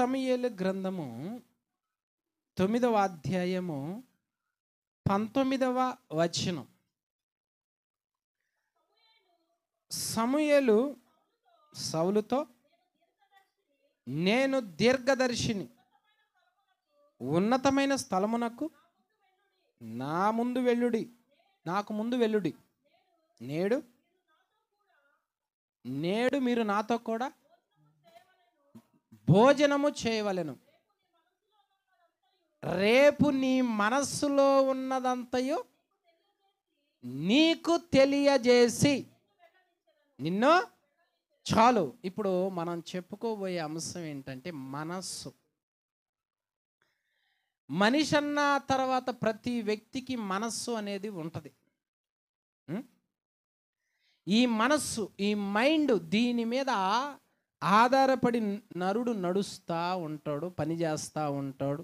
సమూయేలు గ్రంథము 9వ అధ్యాయము 19వ వచనం. సమూయేలు సౌలుతో, నేను దీర్ఘదర్శిని, ఉన్నతమైన స్థలమునకు నా ముందు వెళ్ళుడి, నాకు ముందు వెళ్ళుడి. నేడు మీరు నాతో కూడా భోజనము చేయవలెను. రేపు నీ మనస్సులో ఉన్నదంతయు నీకు తెలియజేసి నిన్ను చాలు. ఇప్పుడు మనం చెప్పుకోబోయే అంశం ఏంటంటే మనస్సు. మనిషి అన్న తర్వాత ప్రతి వ్యక్తికి మనస్సు అనేది ఉంటుంది. ఈ మనస్సు, ఈ మైండ్, దీని మీద ఆధారపడి నరుడు నడుస్తూ ఉంటాడు, పని చేస్తూ ఉంటాడు.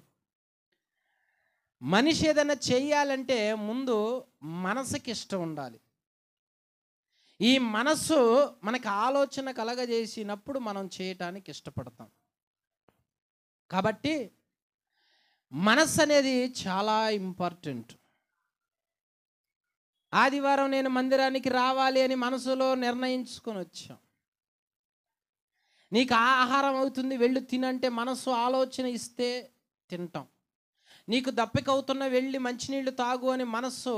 మనిషి ఏదైనా చెయ్యాలంటే ముందు మనసుకి ఇష్టం ఉండాలి. ఈ మనస్సు మనకు ఆలోచన కలగజేసినప్పుడు మనం చేయటానికి ఇష్టపడతాం. కాబట్టి మనస్సు అనేది చాలా ఇంపార్టెంట్. ఆదివారం నేను మందిరానికి రావాలి అని మనసులో నిర్ణయించుకొని వచ్చాం. నీకు ఆహారం అవుతుంది, వెళ్ళి తినంటే మనసు ఆలోచన ఇస్తే తింటాం. నీకు దప్పిక అవుతున్న వెళ్ళి మంచినీళ్ళు తాగు అని మనస్సు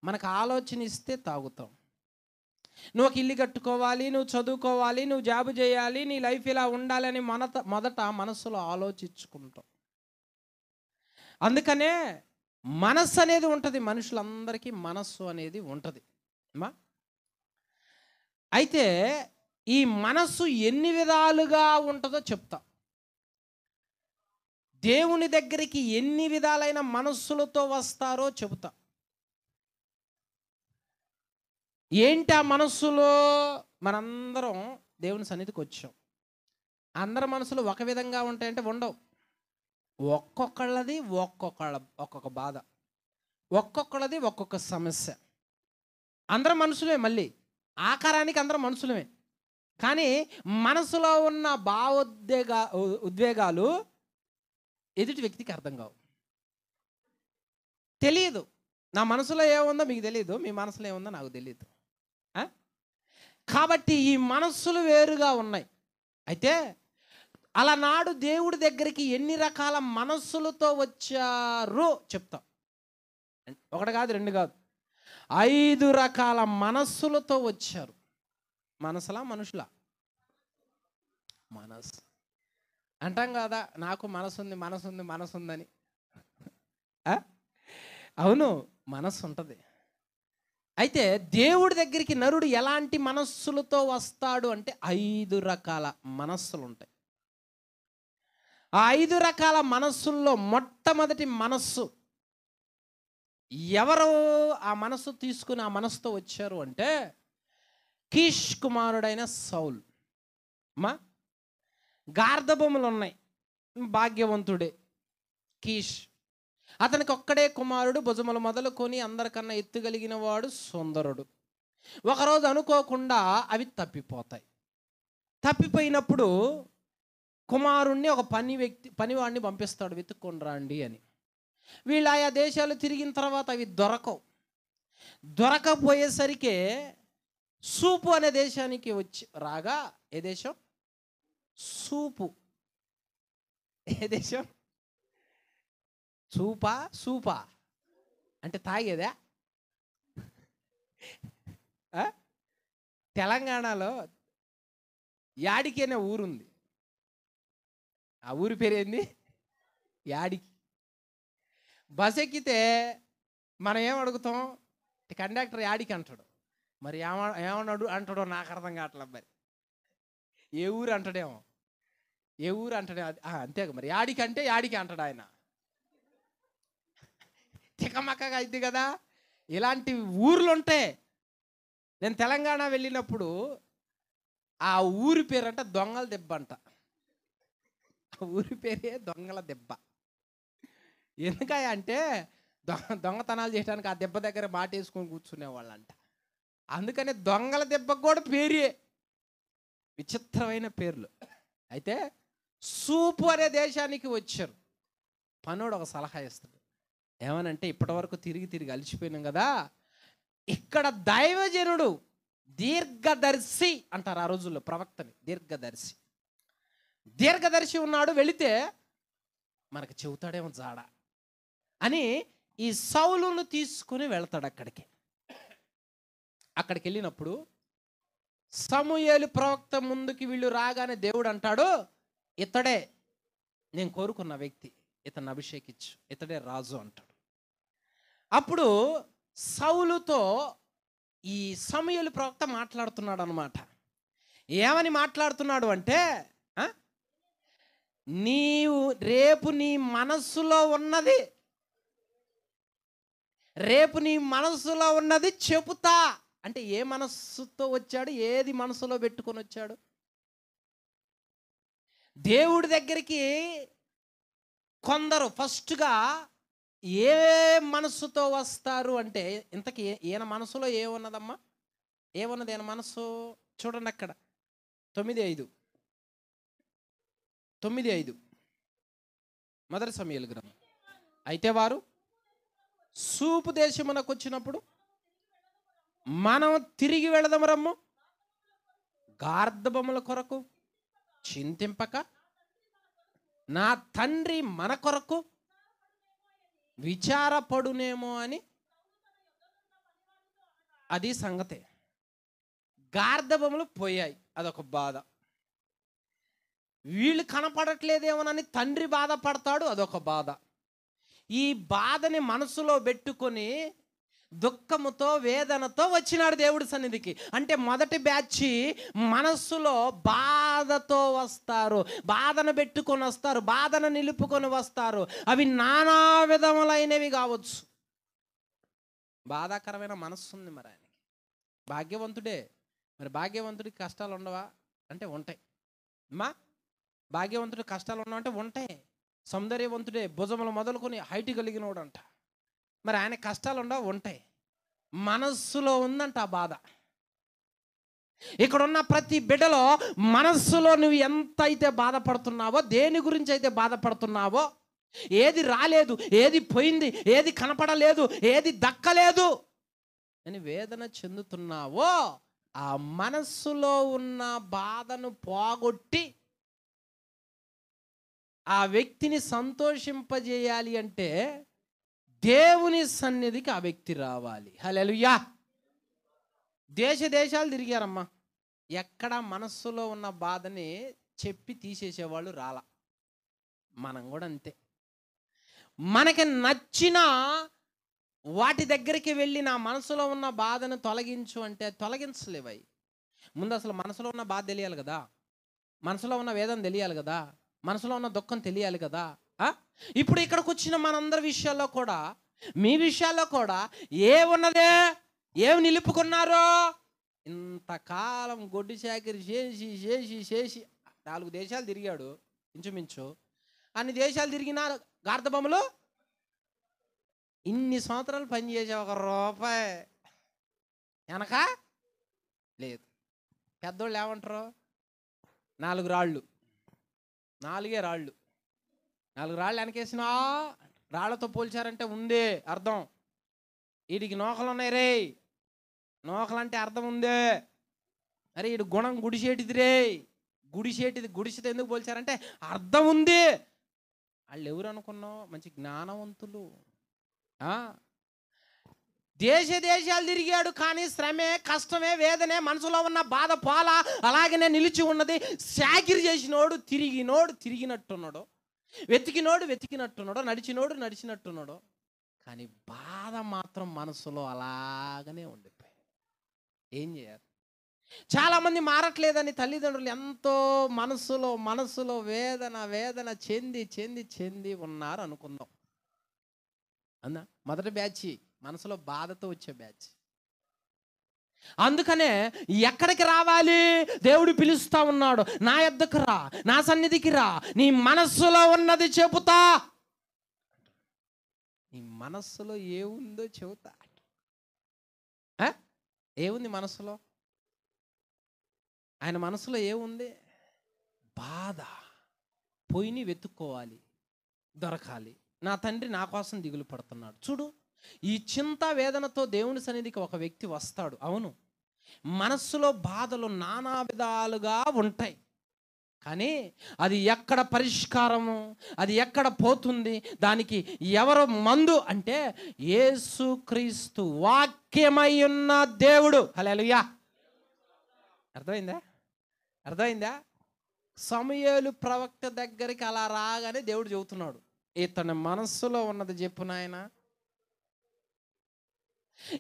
మనకు ఆలోచన ఇస్తే తాగుతాం. నువ్వు ఒక ఇల్లు కట్టుకోవాలి, నువ్వు చదువుకోవాలి, నువ్వు జాబ్ చేయాలి, నీ లైఫ్ ఇలా ఉండాలని మొదట మనస్సులో ఆలోచించుకుంటాం. అందుకనే మనస్సు అనేది ఉంటుంది. మనుషులందరికీ మనస్సు అనేది ఉంటుంది. అయితే ఈ మనస్సు ఎన్ని విధాలుగా ఉంటుందో చెప్తా. దేవుని దగ్గరికి ఎన్ని విధాలైన మనస్సులతో వస్తారో చెబుతా. ఏంటి ఆ మనస్సులో? మనందరం దేవుని సన్నిధికి వచ్చాం. అందరి మనసులు ఒక విధంగా ఉంటాయంటే ఉండవు. ఒక్కొక్కళ్ళది ఒక్కొక్క బాధ, ఒక్కొక్కళ్ళది ఒక్కొక్క సమస్య. అందరం మనుషులే, మళ్ళీ ఆకారానికి అందరం మనుషులమే. కానీ మనసులో ఉన్న ఉద్వేగాలు ఎదుటి వ్యక్తికి అర్థం కావు, తెలియదు. నా మనసులో ఏముందో మీకు తెలియదు, మీ మనసులో ఏముందో నాకు తెలియదు. కాబట్టి ఈ మనస్సులు వేరుగా ఉన్నాయి. అయితే అలనాడు దేవుడి దగ్గరికి ఎన్ని రకాల మనస్సులతో వచ్చారో చెప్తాం. ఒకటి కాదు, రెండు కాదు, 5 రకాల మనస్సులతో వచ్చారు. మనుషులా? మనసు అంటాం కదా, నాకు మనసుందని. అవును, మనస్సు ఉంటుంది. అయితే దేవుడి దగ్గరికి నరుడు ఎలాంటి మనస్సులతో వస్తాడు అంటే 5 రకాల మనస్సులు ఉంటాయి. ఆ 5 రకాల మనస్సుల్లో మొట్టమొదటి మనస్సు, ఎవరు ఆ మనస్సు తీసుకుని ఆ మనస్సుతో వచ్చారు అంటే కీష్ కుమారుడైన సౌల్. గార్ధబొమ్మలు ఉన్నాయి, భాగ్యవంతుడే కీష్. అతనికి ఒక్కడే కుమారుడు, భుజములు మొదలుకొని అందరికన్నా ఎత్తుగలిగిన వాడు, సుందరుడు. ఒకరోజు అనుకోకుండా అవి తప్పిపోతాయి. తప్పిపోయినప్పుడు కుమారుణ్ణి ఒక పనివాడిని పంపిస్తాడు, వెతుక్కొని రండి అని. వీళ్ళు ఆయా దేశాలు తిరిగిన తర్వాత అవి దొరకపోయేసరికి సూపు అనే దేశానికి వచ్చి రాగా, ఏ దేశం? సూపు. ఏ దేశం? సూపా అంటే తాగేదా? తెలంగాణలో యాడికి అనే ఊరుంది. ఆ ఊరి పేరు ఏంది? యాడికి. బస్ ఎక్కితే మనం ఏమడుగుతాం? కండక్టర్ యాడికి అంటాడు. మరి ఏమన్నాడు అంటాడో నాకు అర్థం కావట్లేదు. మరి ఏ ఊరు అంటాడేమో, ఏ ఊరు అంటాడే అంతే. మరి యాడికి అంటే యాడికి అంటాడు ఆయన. తికమక్కగా అయింది కదా. ఇలాంటి ఊర్లు ఉంటాయి. నేను తెలంగాణ వెళ్ళినప్పుడు ఆ ఊరి పేరు అంటే దొంగల దెబ్బ అంట. ఆ ఊరి పేరే దొంగల దెబ్బ. ఎందుకయ్యా అంటే దొంగతనాలు చేయడానికి ఆ దెబ్బ దగ్గర మాటేసుకొని కూర్చునేవాళ్ళంట. అందుకని దొంగల దెబ్బకు కూడా పేరే, విచిత్రమైన పేర్లు. అయితే సూపు అనే దేశానికి వచ్చారు. పనుడు ఒక సలహా ఇస్తాడు. ఏమనంటే, ఇప్పటివరకు తిరిగి తిరిగి అలిసిపోయినాం కదా, ఇక్కడ దైవజనుడు దీర్ఘదర్శి అంటారు ఆ రోజుల్లో ప్రవక్తని. దీర్ఘదర్శి ఉన్నాడు, వెళితే మనకు చెబుతాడేమో జాడ అని ఈ సౌలును తీసుకుని వెళ్తాడు అక్కడికి. అక్కడికి వెళ్ళినప్పుడు సమూయేలు ప్రవక్త ముందుకి వీళ్ళు రాగానే దేవుడు అంటాడు, ఇతడే నేను కోరుకున్న వ్యక్తి, ఇతన్ని అభిషేకించు, ఇతడే రాజు అంటాడు. అప్పుడు సౌలుతో ఈ సమూయేలు ప్రవక్త మాట్లాడుతున్నాడు అనమాట. ఏమని మాట్లాడుతున్నాడు అంటే, నీవు రేపు నీ మనస్సులో ఉన్నది చెబుతా అంటే, ఏ మనస్సుతో వచ్చాడు, ఏది మనసులో పెట్టుకొని వచ్చాడు? దేవుడి దగ్గరికి కొందరు ఫస్ట్గా ఏ మనస్సుతో వస్తారు అంటే, ఇంతకీ ఈయన మనసులో ఏమున్నదమ్మా? ఏమున్నది ఈయన మనస్సు? చూడండి అక్కడ 9:5 మొదటి సమూయేలు గ్రంథం. అయితే వారు సూపు దేశమునకు వచ్చినప్పుడు, మనం తిరిగి వెళదాము రమ్ము, గార్ధబొమ్మల కొరకు చింతింపక, నా తండ్రి మన కొరకు విచారపడునేమో అని. అది సంగతే. గార్ధబొమ్మలు పోయాయి, అదొక బాధ. వీళ్ళు కనపడట్లేదేమోనని తండ్రి బాధపడతాడు, అదొక బాధ. ఈ బాధని మనసులో పెట్టుకొని దుఃఖముతో వేదనతో వచ్చినాడు దేవుడి సన్నిధికి. అంటే మొదటి బ్యాచ్ మనస్సులో బాధతో వస్తారు, బాధను పెట్టుకొని వస్తారు, బాధను నిలుపుకొని వస్తారు. అవి నానా విధములైనవి కావచ్చు. బాధాకరమైన మనస్సు ఉంది మరి ఆయనకి. భాగ్యవంతుడే, మరి భాగ్యవంతుడికి కష్టాలు ఉండవా అంటే ఉంటాయి. అమ్మా, భాగ్యవంతుడికి కష్టాలు ఉండవు అంటే ఉంటాయి. సౌందర్యవంతుడే, భుజములు మొదలుకొని హైట్ కలిగినోడు అంట. మరి ఆయన కష్టాలు ఉండవు, ఉంటాయి. మనస్సులో ఉందంట ఆ బాధ. ఇక్కడున్న ప్రతి బిడ్డలో మనస్సులో నువ్వు ఎంత అయితే బాధపడుతున్నావో, దేని గురించి అయితే బాధపడుతున్నావో, ఏది రాలేదు, ఏది పోయింది, ఏది కనపడలేదు, ఏది దక్కలేదు అని వేదన చెందుతున్నావో, ఆ మనస్సులో ఉన్న బాధను పోగొట్టి ఆ వ్యక్తిని సంతోషింపజేయాలి అంటే దేవుని సన్నిధికి ఆ వ్యక్తి రావాలి. హల్లెలూయా. దేశాలు తిరిగారమ్మా, ఎక్కడ మనస్సులో ఉన్న బాధని చెప్పి తీసేసేవాళ్ళు రాలా. మనం కూడా అంతే. మనకి నచ్చిన వాటి దగ్గరికి వెళ్ళి నా మనసులో ఉన్న బాధను తొలగించు అంటే తొలగించలేవై. ముందు అసలు మనసులో ఉన్న బాధ తెలియాలి కదా, మనసులో ఉన్న వేదన తెలియాలి కదా, మనసులో ఉన్న దుఃఖం తెలియాలి కదా. ఇప్పుడు ఇక్కడికి వచ్చిన మనందరి విషయాల్లో కూడా, మీ విషయాల్లో కూడా ఏమున్నదే, ఏమి నిలుపుకున్నారో? ఇంతకాలం గొడ్డి చాకిరి చేసి చేసి చేసి 4 దేశాలు తిరిగాడు ఇంచుమించు. అన్ని దేశాలు తిరిగినా గార్ధబొమ్మలు ఇన్ని సంవత్సరాలు పనిచేసే ₹1 వెనక లేదు. పెద్దోళ్ళు ఏమంటారు? 4 రాళ్ళు, 4 రాళ్ళు, 4 రాళ్ళు వెనకేసినా రాళ్లతో పోల్చారంటే ఉందే అర్థం. వీడికి నోకలు ఉన్నాయి రే, నోకలంటే అర్థం ఉందే. అరే వీడు గుణం గుడిసేటిది రే, గుడిసితో ఎందుకు పోల్చారంటే అర్థం ఉంది. వాళ్ళు ఎవరు అనుకున్నావు? మంచి జ్ఞానవంతులు. దేశాలు తిరిగాడు, కానీ శ్రమే, కష్టమే, వేదనే, మనసులో ఉన్న బాధ పోలా, అలాగనే నిలిచి ఉన్నది. చాకిరి చేసినోడు తిరిగినట్టున్నాడు, వెతికినట్టున్నాడు, నడిచినట్టున్నాడు. కానీ బాధ మాత్రం మనసులో అలాగనే ఉండిపోయి. ఏం చేయాలి? చాలామంది మారట్లేదని తల్లిదండ్రులు ఎంతో మనసులో వేదన చెంది ఉన్నారు అనుకుందాం. అన్నా మొదటి బ్యాచ్ మనసులో బాధతో వచ్చే బ్యాచ్. అందుకనే ఎక్కడికి రావాలి? దేవుడు పిలుస్తా ఉన్నాడు, నా యొద్దకు రా, నా సన్నిధికి రా, నీ మనస్సులో ఉన్నది చెబుతా. నీ మనస్సులో ఏముందో చెబుతా. ఏముంది మనసులో? ఆయన మనసులో ఏముంది? బాధ. పొయ్యిని వెతుక్కోవాలి, దొరకాలి. నా తండ్రి నా కోసం దిగులు పడుతున్నాడు. చూడు, ఈ చింత వేదనతో దేవుని సన్నిధికి ఒక వ్యక్తి వస్తాడు. అవును, మనస్సులో బాధలు నానా విధాలుగా ఉంటాయి, కానీ అది ఎక్కడ పరిష్కారము, అది ఎక్కడ పోతుంది, దానికి ఎవరు మందు అంటే యేసుక్రీస్తు వాక్యమై ఉన్న దేవుడు. హల్లెలూయా. అర్థమైందా? సమూయేలు ప్రవక్త దగ్గరికి అలా రాగానే దేవుడు చెబుతున్నాడు, ఇతని మనస్సులో ఉన్నది చెప్పు నాయన,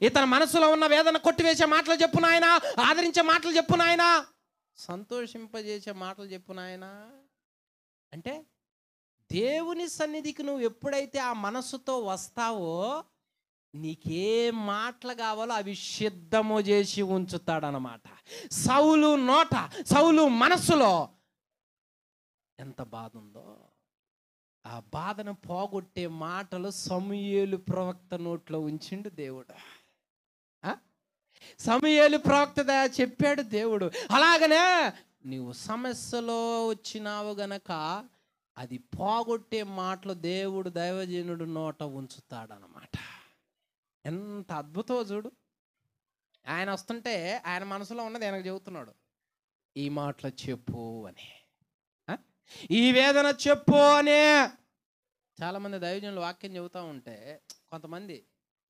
ఇతని మనసులో ఉన్న వేదన కొట్టివేసే మాటలు చెప్పు నాయన, ఆదరించే మాటలు చెప్పు నాయన, సంతోషింపజేసే మాటలు చెప్పు నాయన. అంటే దేవుని సన్నిధికి నువ్వు ఎప్పుడైతే ఆ మనస్సుతో వస్తావో నీకే మాటలు కావాలో అవి సిద్ధము చేసి ఉంచుతాడనమాట. సౌలు మనస్సులో ఎంత బాధ ఉందో ఆ బాధను పోగొట్టే మాటలు సమూయేలు ప్రవక్త నోట్లో ఉంచిండు దేవుడు. సమూయేలు ప్రవక్త చెప్పాడు దేవుడు. అలాగనే నీవు సమస్యలో వచ్చినావు గనక అది పోగొట్టే మాటలు దేవుడు దైవజనుడు నోట ఉంచుతాడనమాట. ఎంత అద్భుతం చూడు. ఆయన వస్తుంటే ఆయన మనసులో ఉన్నది ఆయనకు చెబుతున్నాడు, ఈ మాటలు చెప్పు అని, ఈ వేదన చెప్పు అని. చాలామంది దైవజనులు వాక్యం చెబుతూ ఉంటే కొంతమంది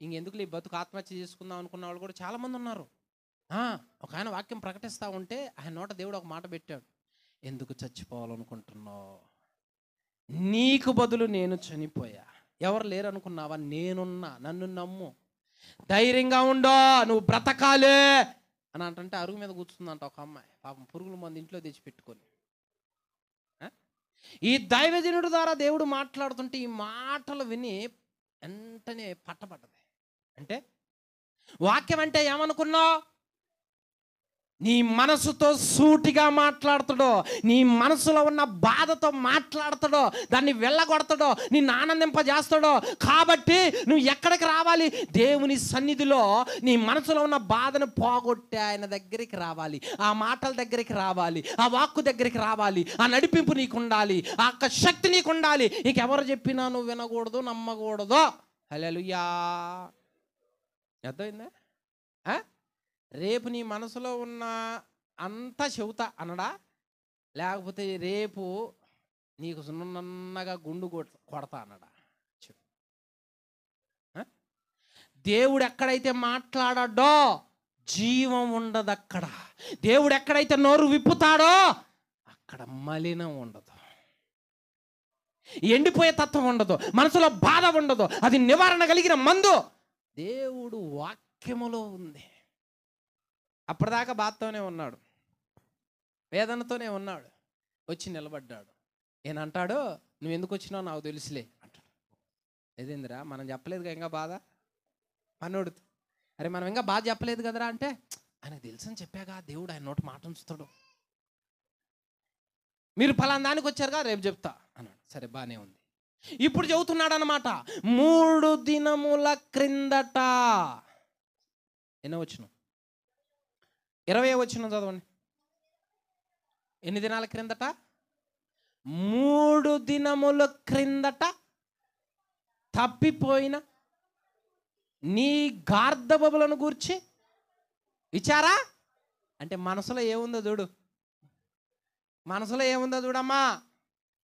ఇంకెందుకు ఈ బతుకు ఆత్మహత్య చేసుకుందాం అనుకున్న వాళ్ళు కూడా చాలామంది ఉన్నారు. ఒక ఆయన వాక్యం ప్రకటిస్తూ ఉంటే ఆయన నోట దేవుడు ఒక మాట పెట్టాడు, ఎందుకు చచ్చిపోవాలనుకుంటున్నావు, నీకు బదులు నేను చనిపోయా, ఎవరు లేరు అనుకున్నావా, నేనున్నా, నన్ను నమ్ము, ధైర్యంగా ఉండో, నువ్వు బ్రతకాలే అని అంటే అరుగు మీద కూర్చుందంట ఒక అమ్మాయి, పాపం పురుగుల మంది ఇంట్లో తెచ్చిపెట్టుకొని. ఈ దైవజనుడి ద్వారా దేవుడు మాట్లాడుతుంటే ఈ మాటలు విని వెంటనే పట్టబడ్డది. అంటే వాక్యం అంటే ఏమనుకున్నావు, నీ మనసుతో సూటిగా మాట్లాడుతాడో, నీ మనసులో ఉన్న బాధతో మాట్లాడతాడో, దాన్ని వెళ్ళగొడతాడో, నిన్ను ఆనందింపజేస్తాడో. కాబట్టి నువ్వు ఎక్కడికి రావాలి, దేవుని సన్నిధిలో నీ మనసులో ఉన్న బాధను పోగొట్టే ఆయన దగ్గరికి రావాలి, ఆ మాటల దగ్గరికి రావాలి, ఆ వాక్కు దగ్గరికి రావాలి, ఆ నడిపింపు నీకు ఉండాలి, ఆ యొక్క శక్తి నీకు ఉండాలి. ఇక ఎవరు చెప్పినా నువ్వు వినకూడదు, నమ్మకూడదు. హల్లెలూయా. అర్థమైందా? రేపు నీ మనసులో ఉన్న అంతా చెబుతా అనడా, లేకపోతే రేపు నీకు సున్నగా గుండు కొడతా అన్నడా? చెప్పు. దేవుడు ఎక్కడైతే మాట్లాడాడో జీవం ఉండదు అక్కడ. దేవుడు ఎక్కడైతే నోరు విప్పుతాడో అక్కడ మలినం ఉండదు, ఎండిపోయే తత్వం ఉండదు, మనసులో బాధ ఉండదు. అది నివారణ కలిగిన మందు దేవుడు వాక్యములో ఉంది. అప్పటిదాకా బాధతోనే ఉన్నాడు, వేదనతోనే ఉన్నాడు, వచ్చి నిలబడ్డాడు. ఏనంటాడు, నువ్వు ఎందుకు వచ్చినావు నాకు తెలుసులే అంటాడు. ఏదేందిరా మనం చెప్పలేదు కదా ఇంకా బాధ పన్నోడు. అరే మనం ఇంకా బాధ చెప్పలేదు కదరా అంటే, ఆయనకు తెలుసని చెప్పాగా దేవుడు ఆయన నోటి మాట ఉంచుతాడు. మీరు ఫలానా దానికి వచ్చారుగా, రేపు చెప్తా అన్నాడు. సరే బాగానే ఉంది. ఇప్పుడు చెబుతున్నాడు అనమాట, 3 దినముల క్రిందట. ఎన్నో వచ్చిన 20 వచ్చిన చదవండి. ఎన్ని దినాల క్రిందట? 3 దినముల క్రిందట తప్పిపోయిన నీ గార్ధబబులను గూర్చి విచారా. అంటే మనసులో ఏముందో చూడు, మనసులో ఏముందో చూడమ్మా.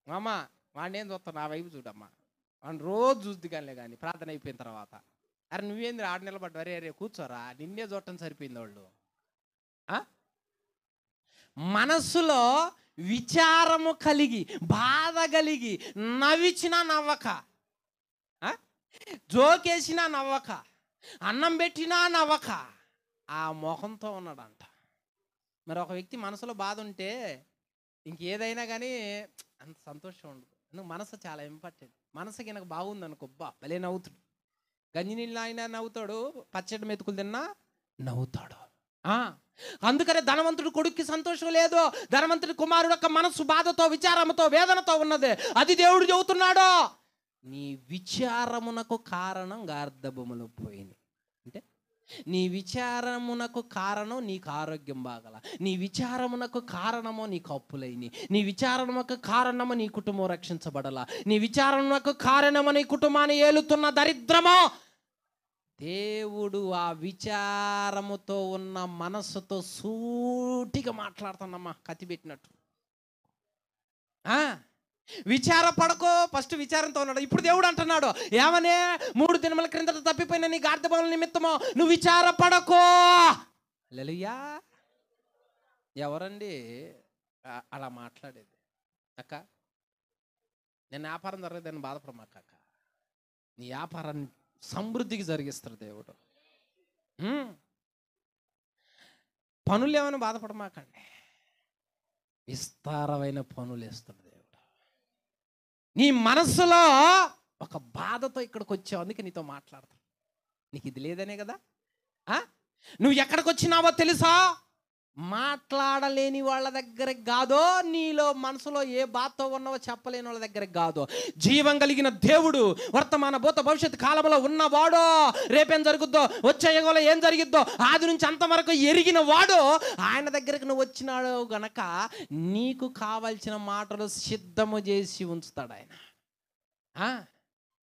అమ్మా వాడిని ఏం చూస్తావు, నా వైపు చూడమ్మా. వాడిని రోజు చూద్ది కానీ ప్రార్థన అయిపోయిన తర్వాత, అరే నువ్వేంది ఆడ నిలబడ్డా, అరే కూర్చోరా, నిన్నే చూడటం సరిపోయింది. వాళ్ళు మనస్సులో విచారము కలిగి, బాధ కలిగి, నవ్విచ్చినా నవ్వక, జోకేసినా నవ్వక, అన్నం పెట్టినా నవ్వక ఆ మొహంతో ఉన్నాడంట. మరి ఒక వ్యక్తి మనసులో బాధ ఉంటే ఇంకేదైనా కానీ అంత సంతోషం ఉండదు. ఎందుకు, మనసు చాలా ఇంపార్టెంట్. మనసుకి నాకు బాగుంది అనుకోబ్బా భలే నవ్వుతాడు, గంజి నీళ్ళు అయినా నవ్వుతాడు, పచ్చడి మెతుకులు తిన్నా నవ్వుతాడు. అందుకనే ధనవంతుడు కొడుక్కి సంతోషం లేదు, ధనవంతుడి కుమారుడు యొక్క మనసు బాధతో, విచారంతో, వేదనతో ఉన్నది. అది దేవుడు చెబుతున్నాడు, నీ విచారమునకు కారణం గార్ధబొమ్మలు పోయింది. అంటే నీ విచారమునకు కారణం నీకు ఆరోగ్యం బాగల, నీ విచారమునకు కారణమో నీకు అప్పులైని, నీ విచారమునకు కారణమో నీ కుటుంబం రక్షించబడలా, నీ విచారమునకు కారణమో నీ కుటుంబాన్ని ఏలుతున్న దరిద్రమో. దేవుడు ఆ విచారముతో ఉన్న మనస్సుతో సూటిగా మాట్లాడుతానమ్మా, కత్తి పెట్టినట్టు. విచారపడకో, ఫస్ట్ విచారంతో ఉన్నాడు. ఇప్పుడు దేవుడు అంటున్నాడు ఏమనే, 3 దినముల క్రిందట తప్పిపోయిన నీ గార్ధబల నిమిత్తమో నువ్వు విచారపడకో. హల్లెలూయా. ఎవరండి అలా మాట్లాడేది? అక్క, నేను వ్యాపారం జరగదని బాధపడమాక అక్క, నీ వ్యాపారాన్ని సమృద్ధికి జరిగిస్తాడు దేవుడు. పనులు ఏమైనా బాధపడమాకండి, విస్తారమైన పనులు వేస్తాడు దేవుడు. నీ మనస్సులో ఒక బాధతో ఇక్కడికి వచ్చావు, అందుకే నీతో మాట్లాడతాడు. నీకు ఇది లేదనే కదా. నువ్వు ఎక్కడికి వచ్చినావో తెలుసా? మాట్లాడలేని వాళ్ళ దగ్గరికి కాదో, నీలో మనసులో ఏ బాధతో ఉన్నావో చెప్పలేని వాళ్ళ దగ్గరికి కాదో, జీవం కలిగిన దేవుడు వర్తమాన భూత భవిష్యత్తు కాలంలో ఉన్నవాడో, రేపేం జరుగుద్దో, వచ్చే యుగంలో ఏం జరిగిద్దో ఆది నుంచి అంతవరకు ఎరిగిన వాడు, ఆయన దగ్గరికి నువ్వు వచ్చినాడు గనక నీకు కావాల్సిన మాటలు సిద్ధము చేసి ఉంచుతాడు ఆయన.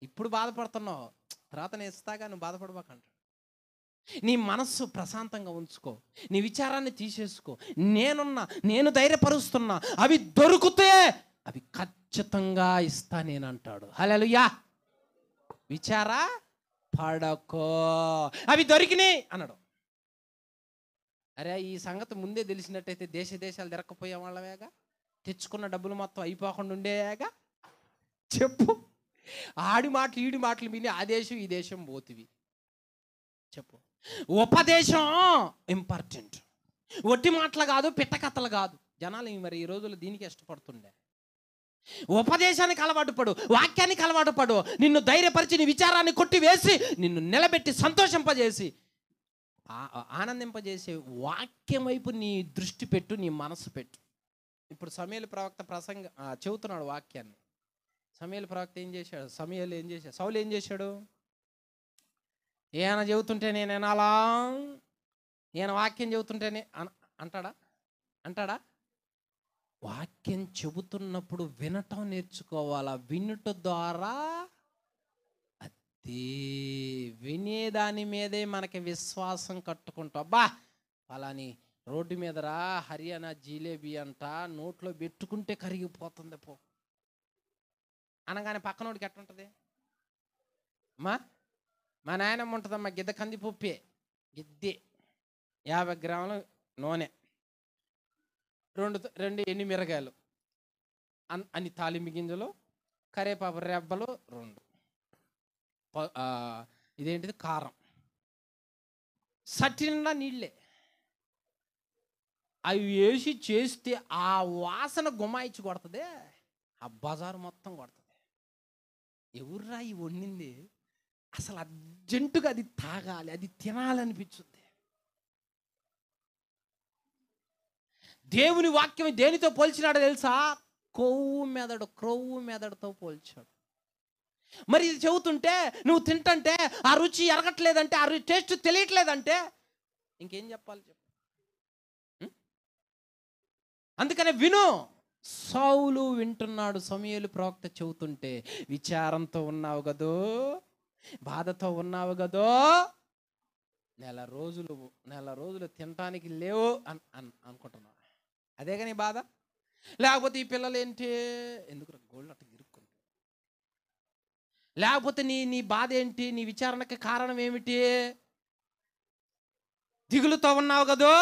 ఇప్పుడు బాధపడుతున్నావు, తర్వాత నేను ఇస్తాగా, నువ్వు బాధపడబాకంటాడు. నీ మనస్సు ప్రశాంతంగా ఉంచుకో, నీ విచారాన్ని తీసేసుకో. నేను ధైర్యపరుస్తున్నా, అవి దొరికితే అవి ఖచ్చితంగా ఇస్తా నేనంటాడు. హల్లెలూయా. విచార పడకో, అవి దొరికినాయి అన్నాడు. అరే, ఈ సంగతి ముందే తెలిసినట్టయితే దేశాలు తిరగకపోయే వాళ్ళమేగా, తెచ్చుకున్న డబ్బులు మొత్తం అయిపోకుండా ఉండేగా. చెప్పు, ఆడి మాటలు ఈడి మాటలు విని ఆ దేశం ఈ దేశం పోతివి. చెప్పు, ఉపదేశం ఇంపార్టెంట్, ఒట్టి మాటలు కాదు, పిట్టకథలు కాదు. జనాలు మరి ఈ రోజుల్లో దీనికి ఇష్టపడుతుండే. ఉపదేశానికి అలవాటు పడు, వాక్యానికి అలవాటు పడు, నిన్ను ధైర్యపరిచి నీ విచారాన్ని కొట్టివేసి నిన్ను నిలబెట్టి సంతోషింపజేసి ఆనందింపజేసే వాక్యం వైపు నీ దృష్టి పెట్టు, నీ మనసు పెట్టు. ఇప్పుడు సమూయేలు ప్రవక్త చెబుతున్నాడు వాక్యాన్ని. సమూయేలు ప్రవక్త ఏం చేశాడు? సౌలు ఏం చేశాడు? ఈయన చెబుతుంటే నేను వినాలా, ఈయన వాక్యం చెబుతుంటేనే అంటాడా? వాక్యం చెబుతున్నప్పుడు వినటం నేర్చుకోవాలా. వినుట ద్వారా అదే వినేదాని మీదే మనకి విశ్వాసం కట్టుకుంటాం. అబ్బా అలాని రోడ్డు మీదరా హర్యానా జిలేబీ అంట, నోట్లో పెట్టుకుంటే కరిగిపోతుంది పో అనగానే పక్కనోడికి ఎట్లుంటుంది? మా నాయనమ్మ ఉంటుందమ్మా, గిద్ద కందిపప్పే, గిద్దే 50 గ్రాముల నూనె, 2 ఎండు మిరగాయలు, అన్ని తాలింపు గింజలు, కరేపాకు రెబ్బలు 2, ఇదేంటిది కారం, సట్టినిండా నీళ్ళే. అవి వేసి చేస్తే ఆ వాసన గుమాయించి కొడుతుంది, ఆ బజారు మొత్తం కొడుతుంది. ఎవర్రా ఈ వండింది? అసలు అర్జెంటుగా అది తాగాలి, అది తినాలనిపించుద్ది. దేవుని వాక్యం దేనితో పోల్చినాడో తెలుసా? క్రొవ్వు మెదడుతో పోల్చాడు. మరి ఇది చెబుతుంటే, నువ్వు తింటంటే ఆ రుచి ఎరగట్లేదంటే, ఆ టేస్ట్ తెలియట్లేదంటే ఇంకేం చెప్పాలి చెప్పు? అందుకనే విను. సౌలు వింటున్నాడు, సమూయేలు ప్రవక్త చెబుతుంటే. విచారంతో ఉన్నావు కదో, బాధతో ఉన్నావు కదో, నెల రోజులు తినటానికి లేవు అనుకుంటున్నావు. అదే కానీ బాధ. లేకపోతే ఈ పిల్లలు ఏంటి, ఎందుకు గోల్డ్ అట్ట ఇరుక్కుంటు, లేకపోతే నీ బాధ ఏంటి, నీ విచారణకి కారణం ఏమిటి? దిగులుతో ఉన్నావు కదో,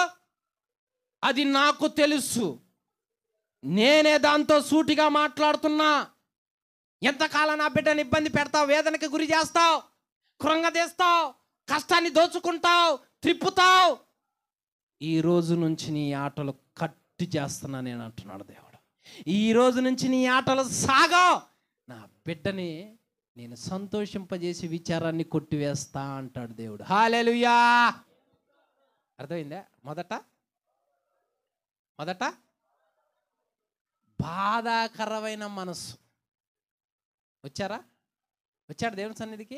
అది నాకు తెలుసు, నేనే దాంతో సూటిగా మాట్లాడుతున్నా. ఎంతకాలం నా బిడ్డని ఇబ్బంది పెడతావు, వేదనకి గురి చేస్తావు, కృంగదీస్తావు, కష్టాన్ని దోచుకుంటావు, త్రిప్పుతావు. ఈ రోజు నుంచి నీ ఆటలు కట్టి చేస్తున్నా నేను అంటున్నాడు దేవుడు. ఈ రోజు నుంచి నీ ఆటలు సాగా, నా బిడ్డని నేను సంతోషింపజేసి విచారాన్ని కొట్టివేస్తా అంటాడు దేవుడు. హల్లెలూయా. అర్థమైందా? మొదట బాధాకరమైన మనస్సు. వచ్చాడు దేవుని సన్నిధికి,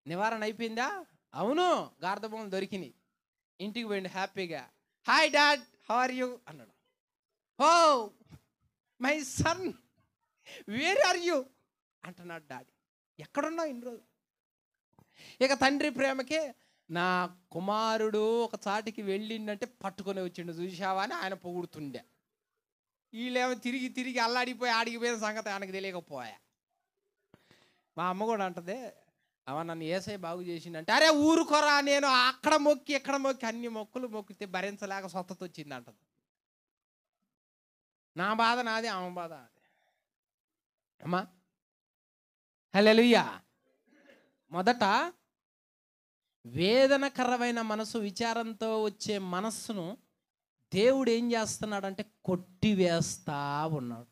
నివారణ అయిపోయిందా? అవును, గాడిద బొమ్మలు దొరికినాయి. ఇంటికి పోయిండు హ్యాపీగా. Hi dad, how are you అన్నాడు. Oh my son, where are you అంటున్నాడు డాడీ. ఎక్కడున్నావు ఇన్ని రోజులు? ఇక తండ్రి ప్రేమకే, నా కుమారుడు ఒక చాటికి వెళ్ళిండంటే పట్టుకొని వచ్చిండు చూసావా అని ఆయన పొగుడుతుండే. వీళ్ళేమో తిరిగి తిరిగి అల్లాడిపోయి ఆడిగిపోయిన సంగతి ఆయనకు తెలియకపోయా. మా అమ్మ కూడా అంటది, అవ నన్ను ఏసై బాగు చేసిండంటే, అరే ఊరుకోరా, నేను అక్కడ మొక్కి ఎక్కడ మొక్కి అన్ని మొక్కులు మొక్కితే భరించలేక స్వస్థత వచ్చింది అంటది. నా బాధ నాది, ఆమె బాధ నాది. అమ్మా హల్లెలూయా. మొదట వేదనకరమైన మనసు, విచారంతో వచ్చే మనస్సును దేవుడు ఏం చేస్తున్నాడంటే కొట్టివేస్తా ఉన్నాడు.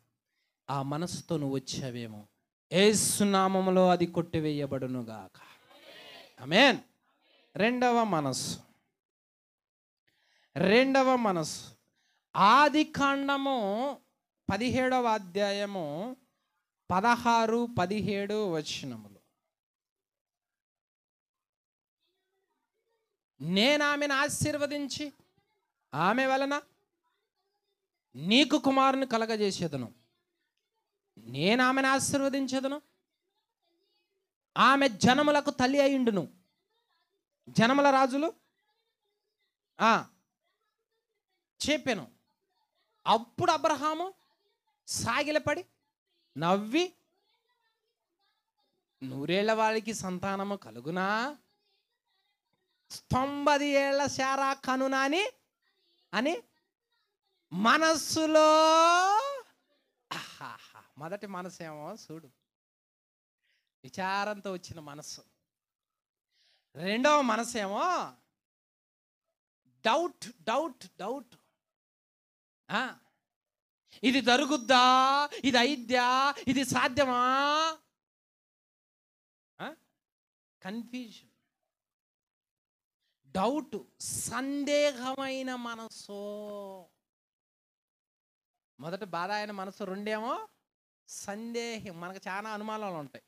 ఆ మనసుతో నువ్వు వచ్చావేమో, యేసు నామములో అది కొట్టివేయబడునుగాక. ఆమేన్. రెండవ మనసు ఆదికాండము 17వ అధ్యాయము 16, 17 వచనములు. నేను ఆమెను ఆశీర్వదించి ఆమె వలన నీకు కుమారుని కలగజేసేదను. నేను ఆమెను ఆశీర్వదించేదను, ఆమె జనములకు తల్లి అయిండును, జనముల రాజులు చెప్పాను. అప్పుడు అబ్రహాము సాగిలపడి నవ్వి, 100 ఏళ్ల వాడికి సంతానము కలుగునా, 90 ఏళ్ల శారా కనునా అని మనస్సులో. మొదటి మనసు ఏమో చూడు, విచారంతో వచ్చిన మనస్సు. రెండవ మనసు ఏమో డౌట్ డౌట్ డౌట్. ఇది జరుగుద్దా, ఇది అయిద్దా, ఇది సాధ్యమా, కన్ఫ్యూజన్, డౌట్, సందేహమైన మనసు. మొదట బాధ అయిన మనసు, రెండేమో సందేహం. మనకు చాలా అనుమానాలు ఉంటాయి,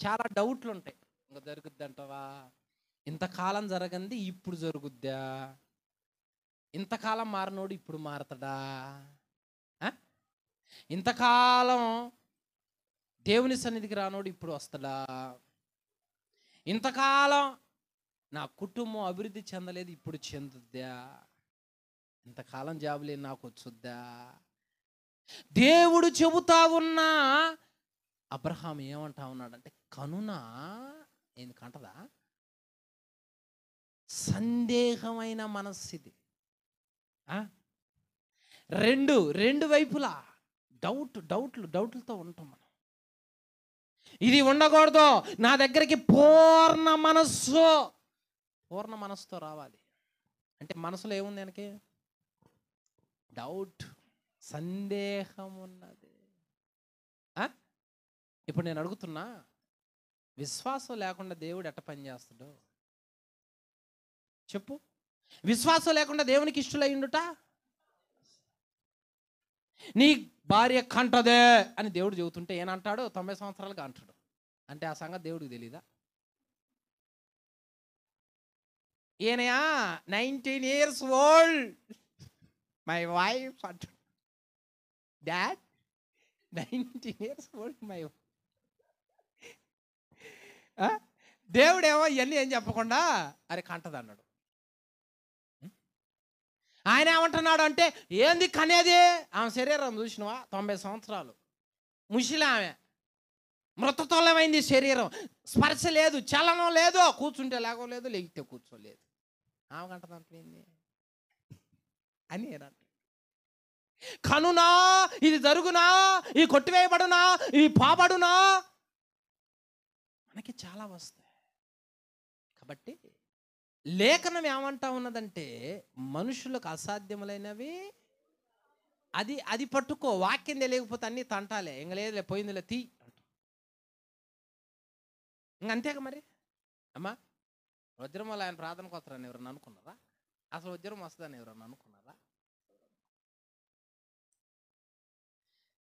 చాలా డౌట్లు ఉంటాయి. ఇంకా జరుగుద్ది అంటావా, ఇంతకాలం జరగంది ఇప్పుడు జరుగుద్దా, ఇంతకాలం మారినోడు ఇప్పుడు మారతాడా, ఇంతకాలం దేవుని సన్నిధికి రానోడు ఇప్పుడు వస్తాడా, ఇంతకాలం నా కుటుంబం అభివృద్ధి చెందలేదు ఇప్పుడు చెందుద్దా, ఇంతకాలం జాబు లేని నాకు వచ్చుద్దా. దేవుడు చెబుతా ఉన్నా అబ్రహాం ఏమంటా ఉన్నాడంటే, కనునా ఎందుకంటదా, సందేహమైన మనస్సు ఇది. రెండు వైపులా డౌట్లతో ఉంటాం మనం. ఇది ఉండకూడదు, నా దగ్గరికి పూర్ణ మనస్సుతో రావాలి. అంటే మనసులో ఏముంది, వెనకే డౌట్, సందేహం ఉన్నది. ఇప్పుడు నేను అడుగుతున్నా, విశ్వాసం లేకుండా దేవుడు ఎట్ట పని చేస్తాడు చెప్పు? విశ్వాసం లేకుండా దేవునికి ఇష్టలయ్యుండుట. నీ భార్య కంటదే అని దేవుడు చెబుతుంటే ఏనంటాడు, 90 సంవత్సరాలుగా అంటాడు. అంటే ఆ సంగతి దేవుడికి తెలీదా? ఈయనయా 19 years old మై వైఫ్ అంటాడు. Dad 19 years old my wife. దేవుడేమో ఇవన్నీ ఏం చెప్పకుండా అరే కంటది అన్నాడు. ఆయన ఏమంటున్నాడు అంటే, ఏంది కనేది, ఆమె శరీరం చూసినవా, 90 సంవత్సరాలు ముసిలి, ఆమె మృతతుల్యమైంది శరీరం, స్పర్శ లేదు, చలనం లేదు, కూర్చుంటే లేకపోలేదు, లేగితే కూర్చోలేదు. ఆమె కంటదంటే అని ఏనంట. కనునా, ఇది జరుగునా, ఇది కొట్టివేయబడునా, ఇది పోబడునా, మనకి చాలా వస్తాయి. కాబట్టి లేఖనం ఏమంటా ఉన్నదంటే, మనుషులకు అసాధ్యములైనవి అది పట్టుకో. వాక్యం తెలియకపోతే అన్నీ తంటాలే, ఇంక లేదులే పోయిందిలే తీ అంట. ఇంకంతేగా మరి. అమ్మా వజ్రం వల్ల ఆయన ప్రార్థనకు వస్తారని ఎవరన్నా అనుకున్నారా? అసలు వజ్రం వస్తుందని ఎవరన్నా అనుకున్నారా?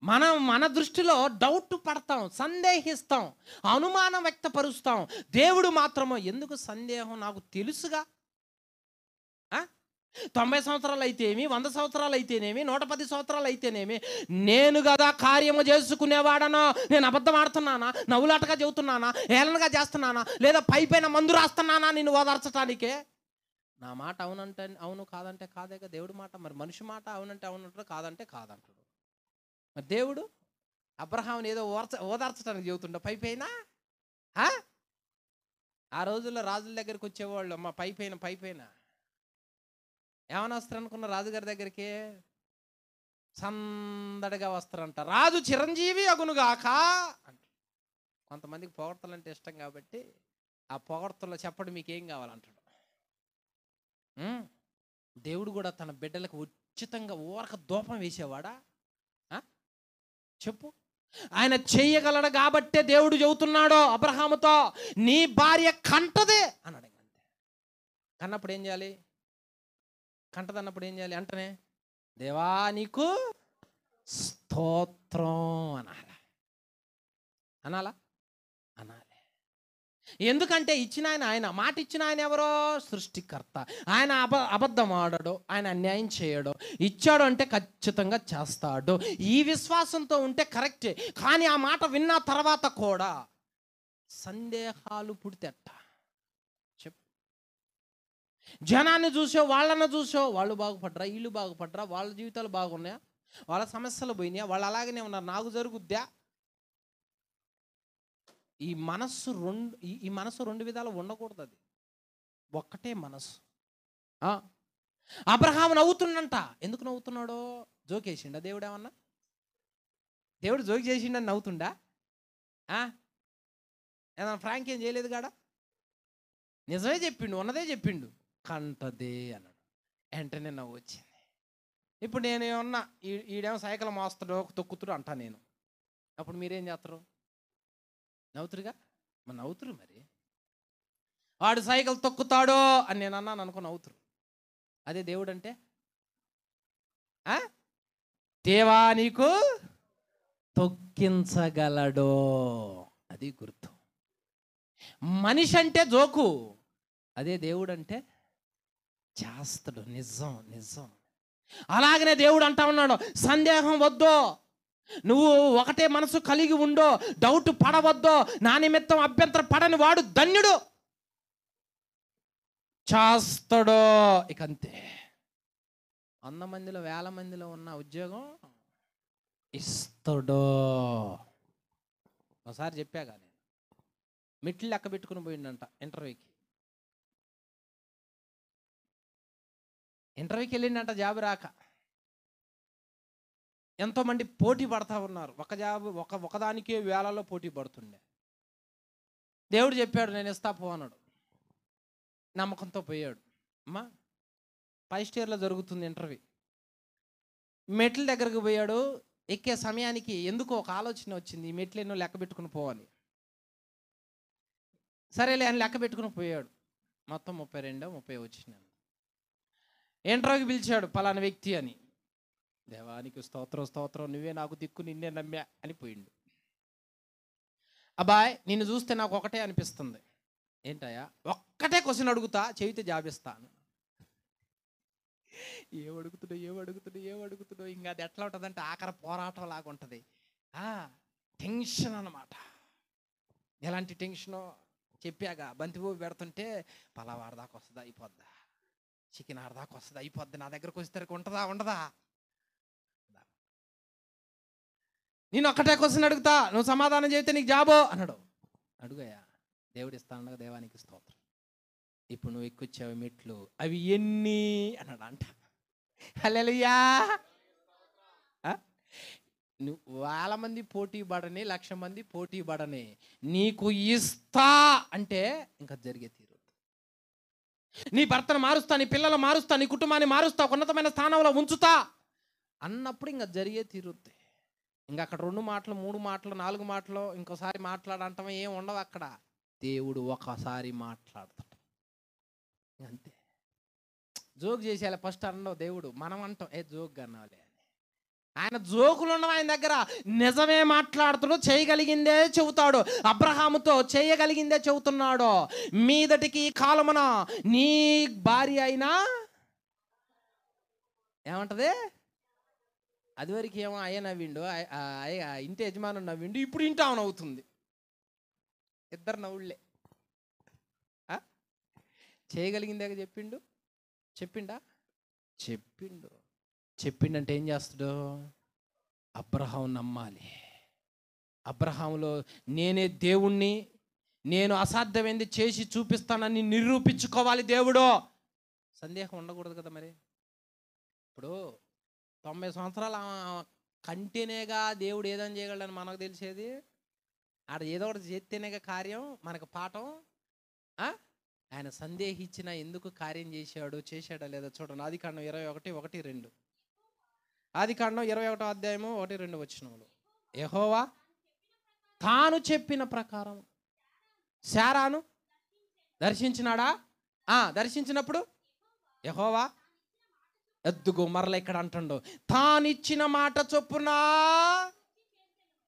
మన దృష్టిలో డౌట్ పడతాం, సందేహిస్తాం, అనుమానం వ్యక్తపరుస్తాం. దేవుడు మాత్రమో ఎందుకు సందేహం, నాకు తెలుసుగా. 90 సంవత్సరాలు అయితేమి, 100 సంవత్సరాలు అయితేనేమి, 110 సంవత్సరాలు అయితేనేమి, నేను కదా కార్యము చేసుకునేవాడనో. నేను అబద్ధం ఆడుతున్నానా, నవ్వులాటగా చెబుతున్నానా, ఏలనగా చేస్తున్నానా, లేదా పైపైన మందు రాస్తున్నానా నిన్ను ఓదార్చడానికే? నా మాట అవునంటే అవును, కాదంటే కాదేగా దేవుడి మాట. మరి మనిషి మాట అవునంటే అవునంటాడు, కాదంటే కాదంటాడు. మరి దేవుడు అబ్రహాముని ఏదో ఓదార్చడానికి చెబుతుండ పైపైన. ఆ రోజుల్లో రాజుల దగ్గరికి వచ్చేవాళ్ళు అమ్మ పైపైన ఏమని వస్తారు అనుకున్న రాజుగారి దగ్గరికి? సందడిగా వస్తారంట. రాజు చిరంజీవి అగునుగాక అంట. కొంతమందికి పొగడ్తలు అంటే ఇష్టం కాబట్టి ఆ పొగడ్తల్లో చెప్పడం మీకేం కావాలంటాడు. దేవుడు కూడా తన బిడ్డలకు ఉచితంగా ఊరక దూపం వేసేవాడా? చెప్పు. ఆయన చెయ్యగలడు కాబట్టే దేవుడు చెబుతున్నాడు అబ్రహాముతో, నీ భార్య కంటదే అన్నాడు. అంతే. కన్నప్పుడు ఏం చేయాలి? కంటదన్నప్పుడు ఏం చేయాలి? అంటనే దేవా నీకు స్తోత్రం అనాలా? అనాలి. ఎందుకంటే ఇచ్చిన ఆయన మాట ఇచ్చిన ఆయన ఎవరో? సృష్టికర్త. ఆయన అబద్ధం ఆడడు, ఆయన అన్యాయం చేయడు. ఇచ్చాడు అంటే ఖచ్చితంగా చేస్తాడు. ఈ విశ్వాసంతో ఉంటే కరెక్టే. కానీ ఆ మాట విన్న తర్వాత కూడా సందేహాలు పుడితేట చెప్పు. జనాన్ని చూసో, వాళ్ళని చూసో, వాళ్ళు బాగుపడ్రా, వీళ్ళు బాగుపడ్రా, వాళ్ళ జీవితాలు బాగున్నాయా, వాళ్ళ సమస్యలు పోయినాయా, వాళ్ళు అలాగనే ఉన్నారు, నాకు జరుగుద్దా? ఈ మనసు రెండు విధాలు ఉండకూడదు. అది ఒక్కటే మనసు. అబ్రహాము నవ్వుతుండంట. ఎందుకు నవ్వుతున్నాడో? జోకేసిండా దేవుడు? ఏమన్నా దేవుడు జోక్ చేసిండని నవ్వుతుండా? ఏదన్నా ఫ్రాంక్ ఏం చేయలేదు కాడా? నిజమే చెప్పిండు, ఉన్నదే చెప్పిండు. కంటదే అన్నాడు. వెంటనే నవ్వు వచ్చింది. ఇప్పుడు నేను ఏమన్నా ఈడేమో సైకిల్ మోస్తాడో తొక్కుతుడు అంటా నేను. అప్పుడు మీరేం చేస్తారు? నవ్వుతురుగా. మరి నవ్వుతురు. మరి వాడు సైకిల్ తొక్కుతాడో అని నేను అన్నాను అనుకో, నవ్వుతురు. అదే దేవుడు అంటే దేవా నీకు తొక్కించగలడో, అది గుర్తు. మనిషి అంటే జోకు, అదే దేవుడు అంటే చేస్తాడు. నిజం నిజం. అలాగనే దేవుడు అంటా ఉన్నాడు, సందేహం వద్దో, నువ్వు ఒకటే మనసు కలిగి ఉండో, డౌట్ పడవద్దో, నా నిమిత్తం అభ్యంతర పడని వాడు ధన్యుడు, చేస్తాడో. ఇక అంతే. 100 మందిలో 1000 మందిలో ఉన్న ఉద్యోగం ఇస్తాడో. ఒకసారి చెప్పాగా నేను, మెట్లు లెక్క పెట్టుకుని పోయిండంట ఇంటర్వ్యూకి వెళ్ళిండంట. జాబ్ రాక ఎంతోమంది పోటీ పడతా ఉన్నారు. ఒక జాబ్ ఒకదానికే వేలలో పోటీ పడుతుండే. దేవుడు చెప్పాడు నేను ఇస్తా పో అన్నాడు. నమ్మకంతో పోయాడు. అమ్మా 5 స్టార్లో జరుగుతుంది ఇంటర్వ్యూ. మెట్ల దగ్గరకు పోయాడు. ఎక్కే సమయానికి ఎందుకో ఒక ఆలోచన వచ్చింది, ఈ మెట్లు ఎన్నో లెక్క పెట్టుకుని పోవాలి. సరేలే అని లెక్క పెట్టుకుని పోయాడు. మొత్తం 32 30 వచ్చినాను. ఇంటర్వ్యూకి పిలిచాడు, పలానా వ్యక్తి అని. దేవానికి స్తోత్రం స్తోత్రం, నువ్వే నాకు దిక్కు, నిన్నే నమ్మా అని పోయిండు. అబ్బాయ్ నిన్ను చూస్తే నాకు ఒకటే అనిపిస్తుంది. ఏంటయ్యా? ఒక్కటే క్వశ్చన్ అడుగుతా, చెబితే జాబిస్తాను. ఏమడుగుతుడో ఇంకా అది ఎట్లా ఉంటుందంటే ఆఖరి పోరాటం లాగా ఉంటుంది. టెన్షన్ అన్నమాట. ఎలాంటి టెన్షనో చెప్పాగా. బంతిపూవి పెడుతుంటే పలావారి దాకా వస్తుందా, అయిపోద్దా, చికెన్ ఆడదాకా వస్తుందా, అయిపోద్ది, నా దగ్గరకు వచ్చేసరికి ఉంటుందా ఉండదా? నేను ఒక్కటే క్వశ్చన్ అడుగుతా, నువ్వు సమాధానం చేస్తే నీకు జాబో అన్నాడు. అడుగయ్యా, దేవుడు ఇస్తానగా, దేవానికి స్తోత్రం. ఇప్పుడు నువ్వు ఎక్కువచ్చావు మెట్లు, అవి ఎన్ని అన్నాడు అంట. హల్లెలూయా. నువ్వు 1000 మంది పోటీ పడని, 1,00,000 మంది పోటీ పడని, నీకు ఇస్తా అంటే ఇంకా జరిగే తీరు. నీ భర్తను మారుస్తా, నీ పిల్లలు మారుస్తా, నీ కుటుంబాన్ని మారుస్తా, ఉన్నతమైన స్థానంలో ఉంచుతా అన్నప్పుడు ఇంకా జరిగే తీరుద్ది. ఇంకా అక్కడ 2 మాటలు 3 మాటలు 4 మాటలు ఇంకోసారి మాట్లాడంటాం ఏం ఉండవు అక్కడ. దేవుడు ఒకసారి మాట్లాడతాడు అంతే. జోక్ చేసేయాలి ఫస్ట్ అనడం దేవుడు. మనం అంటాం జోక్ అనాలి అని. ఆయన జోకులు ఉండవు ఆయన దగ్గర. నిజమే మాట్లాడుతాడు, చేయగలిగిందే చెబుతాడు. అబ్రహాముతో చేయగలిగిందే చెబుతున్నాడు. మీదటికి ఈ కాలమున నీ భార్య అయినా ఏమంటది, అదివరకు ఏమో అయ్య నవ్విండు, ఇంటి యజమానుడు నవ్విండు, ఇప్పుడు ఇంటి ఆమె నవ్వుతుంది. ఇద్దరు నవ్వుళ్ళే. చేయగలిగిందే చెప్పిండా చెప్పిండంటే ఏం చేస్తాడు? అబ్రహాం నమ్మాలి. అబ్రహాములో నేనే దేవుణ్ణి, నేను అసాధ్యమైంది చేసి చూపిస్తానని నిరూపించుకోవాలి దేవుడు. సందేహం ఉండకూడదు కదా. మరి ఇప్పుడు 90 సంవత్సరాలు కంటేనేగా దేవుడు ఏదని చేయగలడని మనకు తెలిసేది. ఆడ ఏదో ఒకటి చేస్తేనేగా కార్యం మనకు పాఠం. ఆయన సందేహించిన ఎందుకు కార్యం చేశాడా లేదా చూడండి. ఆదికాండం 21:1-2. ఆదికాండం 21వ అధ్యాయము 1-2 వచనములు. యెహోవా తాను చెప్పిన ప్రకారం శారాను దర్శించినాడా? దర్శించినప్పుడు యెహోవా ఎద్దుగో మరల ఇక్కడ అంటుండో, తానిచ్చిన మాట చొప్పున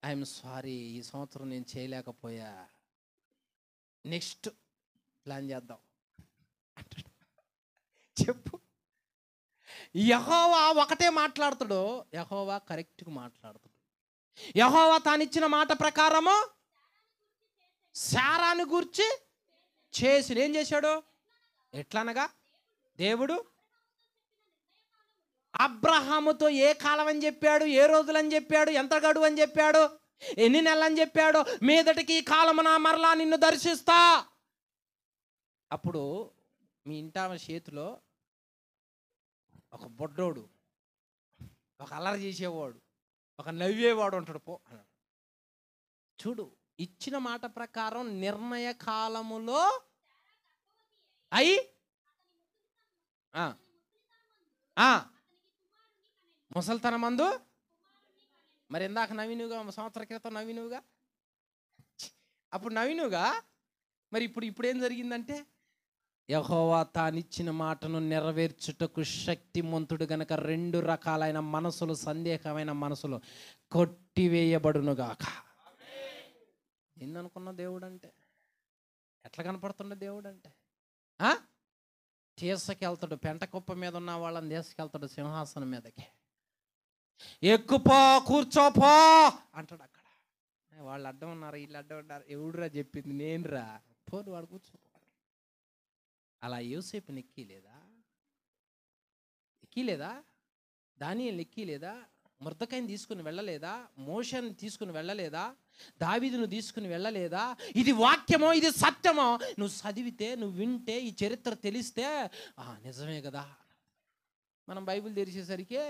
ఐఎమ్ సారీ, ఈ సంవత్సరం నేను చేయలేకపోయా, నెక్స్ట్ ప్లాన్ చేద్దాం చెప్పు. యెహోవా ఒకటే మాట్లాడుతాడు, యెహోవా కరెక్ట్గా మాట్లాడుతాడు. యెహోవా తానిచ్చిన మాట ప్రకారము శారాను గూర్చి చేసి ఏం చేశాడు? ఎట్లనగా దేవుడు అబ్రహాముతో ఏ కాలం అని చెప్పాడు, ఏ రోజులని చెప్పాడు, ఎంత గడువు అని చెప్పాడు, ఎన్ని నెలలని చెప్పాడు? మీదటికి ఈ కాలమున మరలా నిన్ను దర్శిస్తా. అప్పుడు మీ ఇంటామ చేతిలో ఒక బొడ్డోడు, ఒక అల్లరి చేసేవాడు, ఒక నవ్వేవాడు ఉంటాడు. పో చూడు, ఇచ్చిన మాట ప్రకారం నిర్ణయ కాలములో అయి ముసలితనం మందు. మరి ఇందాక నవీనుగా, సంవత్సర క్రితం నవీనుగా, అప్పుడు నవీనుగా. మరి ఇప్పుడు ఏం జరిగిందంటే, యెహోవా తానిచ్చిన మాటను నెరవేర్చుటకు శక్తిమంతుడు గనక 2 రకాలైన మనసులు, సందేహమైన మనసులు కొట్టివేయబడునుగాక. ఏందనుకున్న దేవుడు అంటే? ఎట్లా కనపడుతుండ దేవుడు అంటే? తీసుకెళ్తాడు, పెంట కుప్ప మీద ఉన్న వాళ్ళని తీసుకెళ్తాడు సింహాసనం మీదకి. ఎక్కుపో, కూర్చోపో అంటాడు. అక్కడ వాళ్ళు అడ్డం ఉన్నారు, వీళ్ళు అడ్డం ఉన్నారు. ఎవడురా చెప్పింది? నేనురా. పోను, వాడు కూర్చోపో. అలా యోసేపుని ఎక్కిలేదా? దానియేలుని ఎక్కిలేదా? ముర్దకైని తీసుకుని వెళ్ళలేదా? మోషేని తీసుకుని వెళ్ళలేదా? దావీదును తీసుకుని వెళ్ళలేదా? ఇది వాక్యమో, ఇది సత్యమో, నువ్వు చదివితే, నువ్వు వింటే, ఈ చరిత్ర తెలిస్తే నిజమే కదా. మనం బైబిల్ తెరిచేసరికి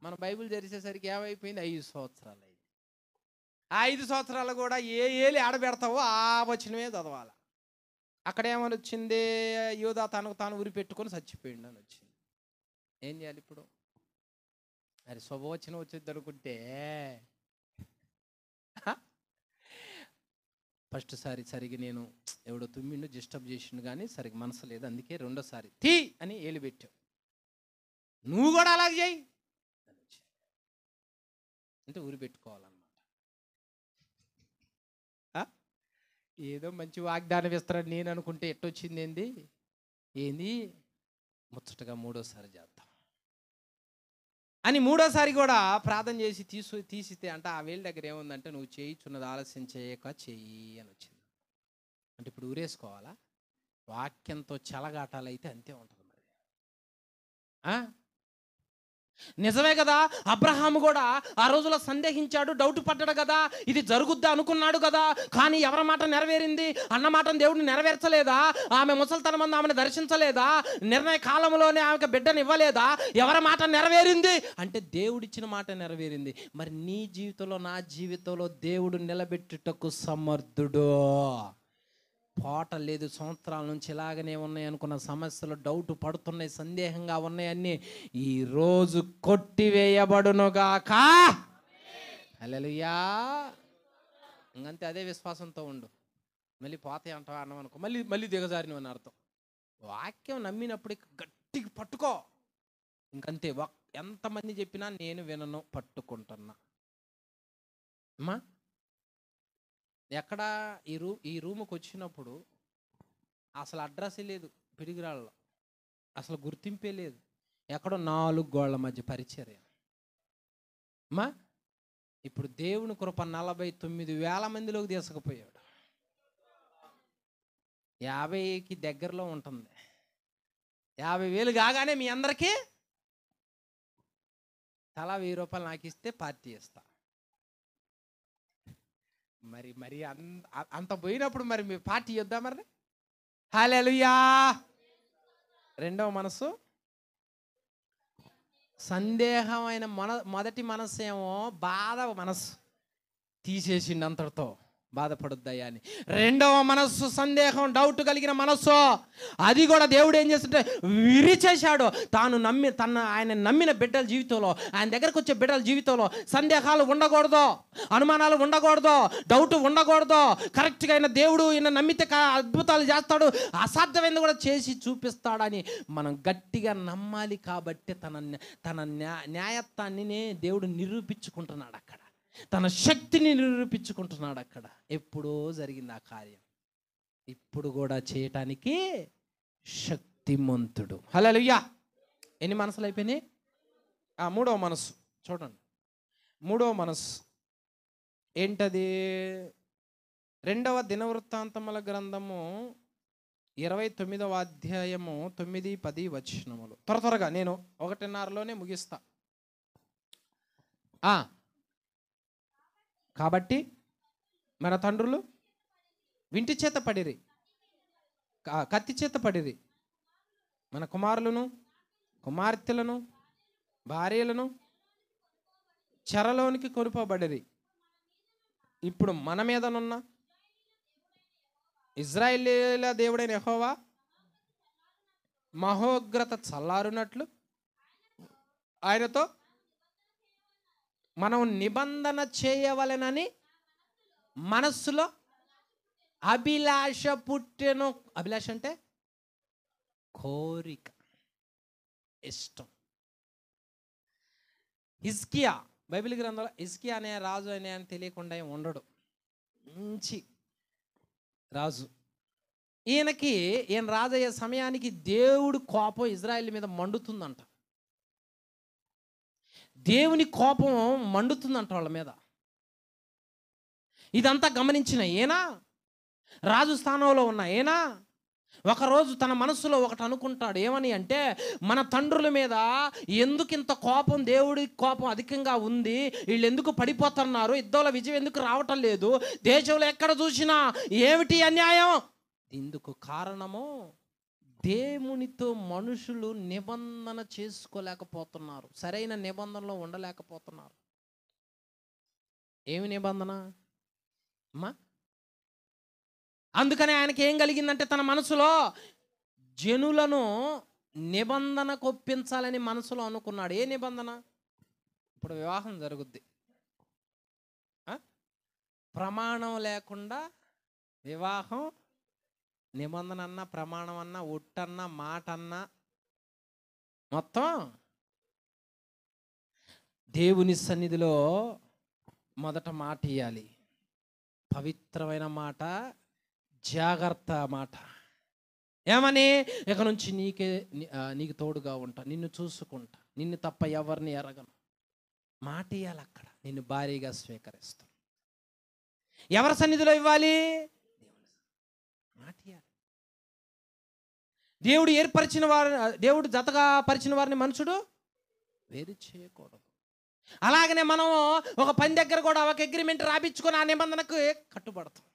మన బైబిల్ తెరిచేసరికి ఏమైపోయింది? 5 సంవత్సరాలు అయింది. ఆ 5 సంవత్సరాలు కూడా ఏ ఏలి ఆడబెడతావో ఆ వచనమే చదవాలి. అక్కడేమని వచ్చింది? యూదా తనకు తాను ఉరి పెట్టుకొని చచ్చిపోయిండు అని వచ్చింది. ఏం చేయాలి ఇప్పుడు? మరి శుభవచనం వచ్చింది అనుకుంటే ఫస్ట్ సారి సరిగా నేను ఎవడో తుమ్మిండు, డిస్టర్బ్ చేసిండు, కానీ సరిగ్గా మనసు లేదు, అందుకే రెండోసారి తీ అని ఏలు పెట్టావు. నువ్వు కూడా అలాగే చేయి అంటే ఊరి పెట్టుకోవాలన్నమాట. ఏదో మంచి వాగ్దానం ఇస్తారని నేను అనుకుంటే ఎట్టొచ్చింది ఏంది ముచ్చటగా మూడోసారి చేద్దాం అని మూడోసారి కూడా ప్రార్థన చేసి తీసితే అంటే ఆ వేలు దగ్గర ఏముందంటే, నువ్వు చేయిచున్నది ఆలస్యం చేయక చెయ్యి అని వచ్చింది. అంటే ఇప్పుడు ఊరేసుకోవాలా? వాక్యంతో చెలగాటాలైతే అంతే ఉంటుంది మరి. నిజమే కదా. అబ్రహాము కూడా ఆ రోజులో సందేహించాడు, డౌట్ పడ్డాడు కదా, ఇది జరుగుద్దా అనుకున్నాడు కదా. కానీ ఎవరి మాట నెరవేరింది? అన్న మాటను దేవుడిని నెరవేర్చలేదా? ఆమె ముసలితనం మంది ఆమెను దర్శించలేదా? నిర్ణయ కాలంలోనే ఆమెకు బిడ్డను ఇవ్వలేదా? ఎవరి మాట నెరవేరింది అంటే దేవుడిచ్చిన మాట నెరవేరింది. మరి నీ జీవితంలో, నా జీవితంలో దేవుడు నిలబెట్టుటకు సమర్థుడు. పోట లేదు, సంవత్సరాల నుంచి ఇలాగనే ఉన్నాయి అనుకున్న సమస్యలు, డౌట్ పడుతున్నాయి, సందేహంగా ఉన్నాయన్నీ ఈరోజు కొట్టివేయబడునుగాక. హల్లెలూయా. ఇంకంతే, అదే విశ్వాసంతో ఉండు. మళ్ళీ పోతాయి అంటావా అన్నాం అనుకో, మళ్ళీ దిగజారినవని అర్థం. వాక్యం నమ్మినప్పుడు గట్టిగా పట్టుకో. ఇంకంతే, ఎంతమంది చెప్పినా నేను వినను, పట్టుకుంటున్నా. అమ్మా ఎక్కడ ఈ రూమ్కి వచ్చినప్పుడు అసలు అడ్రస్ లేదు, పిడిగిరాళ్ళలో అసలు గుర్తింపే లేదు, ఎక్కడో 4 గోళ్ల మధ్య పరిచర్య. అమ్మా ఇప్పుడు దేవుని కృప 49,000 మందిలోకి తీసుకుపోయాడు. 50కి దగ్గరలో ఉంటుంది. 50,000 కాగానే మీ అందరికీ తలా 1000 రూపాయలు నాకు ఇస్తే పార్టీ ఇస్తా. మరి అంత పోయినప్పుడు మరి మీ పార్టీ ఇద్దా మరి. హల్లెలూయా. రెండవ మనసు సందేహమైన మొదటి మనసు ఏమో బాధ మనసు, తీసేసిండు అంతటితో, బాధపడొద్దయ్యా అని. రెండవ మనస్సు సందేహం, డౌట్ కలిగిన మనస్సు, అది కూడా దేవుడు ఏం చేస్తుంటే విరిచేశాడు. ఆయన నమ్మిన బిడ్డల జీవితంలో, ఆయన దగ్గరకు వచ్చే బిడ్డల జీవితంలో సందేహాలు ఉండకూడదు, అనుమానాలు ఉండకూడదు, డౌట్ ఉండకూడదు. కరెక్ట్గా అయిన దేవుడు ఈయన నమ్మితే అద్భుతాలు చేస్తాడు, అసాధ్యమైనది కూడా చేసి చూపిస్తాడని మనం గట్టిగా నమ్మాలి. కాబట్టి తన న్యాయత్వాన్ని దేవుడు నిరూపించుకుంటున్నాడు అక్కడ, తన శక్తిని నిరూపించుకుంటున్నాడు అక్కడ. ఎప్పుడో జరిగింది ఆ కార్యం, ఇప్పుడు కూడా చేయటానికి శక్తిమంతుడు. హల్లెలూయా. ఎన్ని మనసులు అయిపోయినాయి? మూడవ మనసు చూడండి. మూడవ మనసు ఏంటది? 2వ దినవృత్తాంతముల గ్రంథము 29వ అధ్యాయము 9, 10 వచనములు. త్వరగా నేను 1:30లోనే ముగిస్తా. కాబట్టి మన తండ్రులు వింటి చేత పడిరి, కత్తి చేత పడిరి, మన కుమారులను కుమార్తెలను భార్యలను చెరలోనికి కొనుపబడిరి. ఇప్పుడు మన మీదనున్న ఇశ్రాయేలీయుల దేవుడైన యెహోవా మహోగ్రత చల్లారునట్లు ఆయనతో మనం నిబంధన చేయవలెనని మనస్సులో అభిలాష పుట్టెను. అభిలాష అంటే కోరిక, ఇష్టం. హిజ్కియా, బైబిల్ గ్రంథంలో హిజ్కియా అనే రాజు అనే అని తెలియకుండా ఉండడు, మంచి రాజు. ఈయన రాజు అయ్యే సమయానికి దేవుడు కోపం ఇజ్రాయెల్ మీద మండుతుందంట. దేవుని కోపం మండుతుందంట వాళ్ళ మీద. ఇదంతా గమనించిన ఈయన, రాజు స్థానంలో ఉన్న ఈయన, ఒకరోజు తన మనసులో ఒకటి అనుకుంటాడు. ఏమని అంటే, మన తండ్రుల మీద ఎందుకు ఇంత కోపం, దేవుడి కోపం అధికంగా ఉంది, వీళ్ళు ఎందుకు పడిపోతున్నారు, యుద్ధంలో విజయం ఎందుకు రావటం లేదు, దేశంలో ఎక్కడ చూసినా ఏమిటి అన్యాయం, ఇందుకు కారణము దేవునితో మనుషులు నిబంధన చేసుకోలేకపోతున్నారు, సరైన నిబంధనలో ఉండలేకపోతున్నారు. ఏమి నిబంధన అమ్మా? అందుకనే ఆయనకి ఏం కలిగిందంటే, తన మనసులో జనులను నిబంధనకు ఒప్పించాలని మనసులో అనుకున్నాడు. ఏ నిబంధన? ఇప్పుడు వివాహం జరుగుద్ది, ప్రమాణం లేకుండా వివాహం, నిబంధన అన్నా, ప్రమాణం అన్నా, ఒట్టన్నా, మాట అన్నా, మొత్తం దేవుని సన్నిధిలో మొదట మాట ఇవ్వాలి. పవిత్రమైన మాట, జాగ్రత్త మాట. ఏమని? ఇక నుంచి నీకు తోడుగా ఉంటా, నిన్ను చూసుకుంటా, నిన్ను తప్ప ఎవరిని ఎరగను. మాట ఇవ్వాలి అక్కడ, నిన్ను భారీగా స్వీకరిస్తాను. ఎవరి సన్నిధిలో ఇవ్వాలి? మాట ఇవ్వాలి. దేవుడు జతగా పరిచిన వారిని మనుషుడు వేరు చేయకూడదు. అలాగనే మనం ఒక పని దగ్గర కూడా ఒక అగ్రిమెంట్ రాపించుకొని ఆ నిబంధనకు కట్టుబడతాం.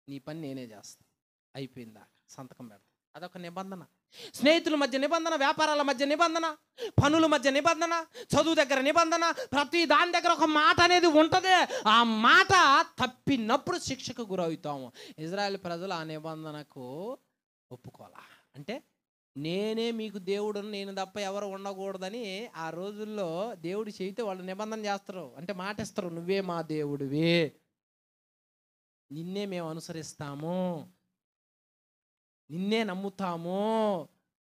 నీ పని నేనే చేస్తా, అయిపోయిందా, సంతకం పెడతా. అదొక నిబంధన. స్నేహితుల మధ్య నిబంధన, వ్యాపారాల మధ్య నిబంధన, పనుల మధ్య నిబంధన, చదువు దగ్గర నిబంధన, ప్రతి దాని దగ్గర ఒక మాట అనేది ఉంటుంది. ఆ మాట తప్పినప్పుడు శిక్షకు గురవుతాము. ఇజ్రాయెల్ ప్రజలు ఆ నిబంధనకు ఒప్పుకోవాలా. అంటే నేనే మీకు దేవుడును, నేను తప్ప ఎవరు ఉండకూడదని ఆ రోజుల్లో దేవుడు చేయితే వాళ్ళు నిబంధన చేస్తారు. అంటే మాట ఇస్తారు, నువ్వే మా దేవుడివి, నిన్నే మేము అనుసరిస్తాము, నిన్నే నమ్ముతాము.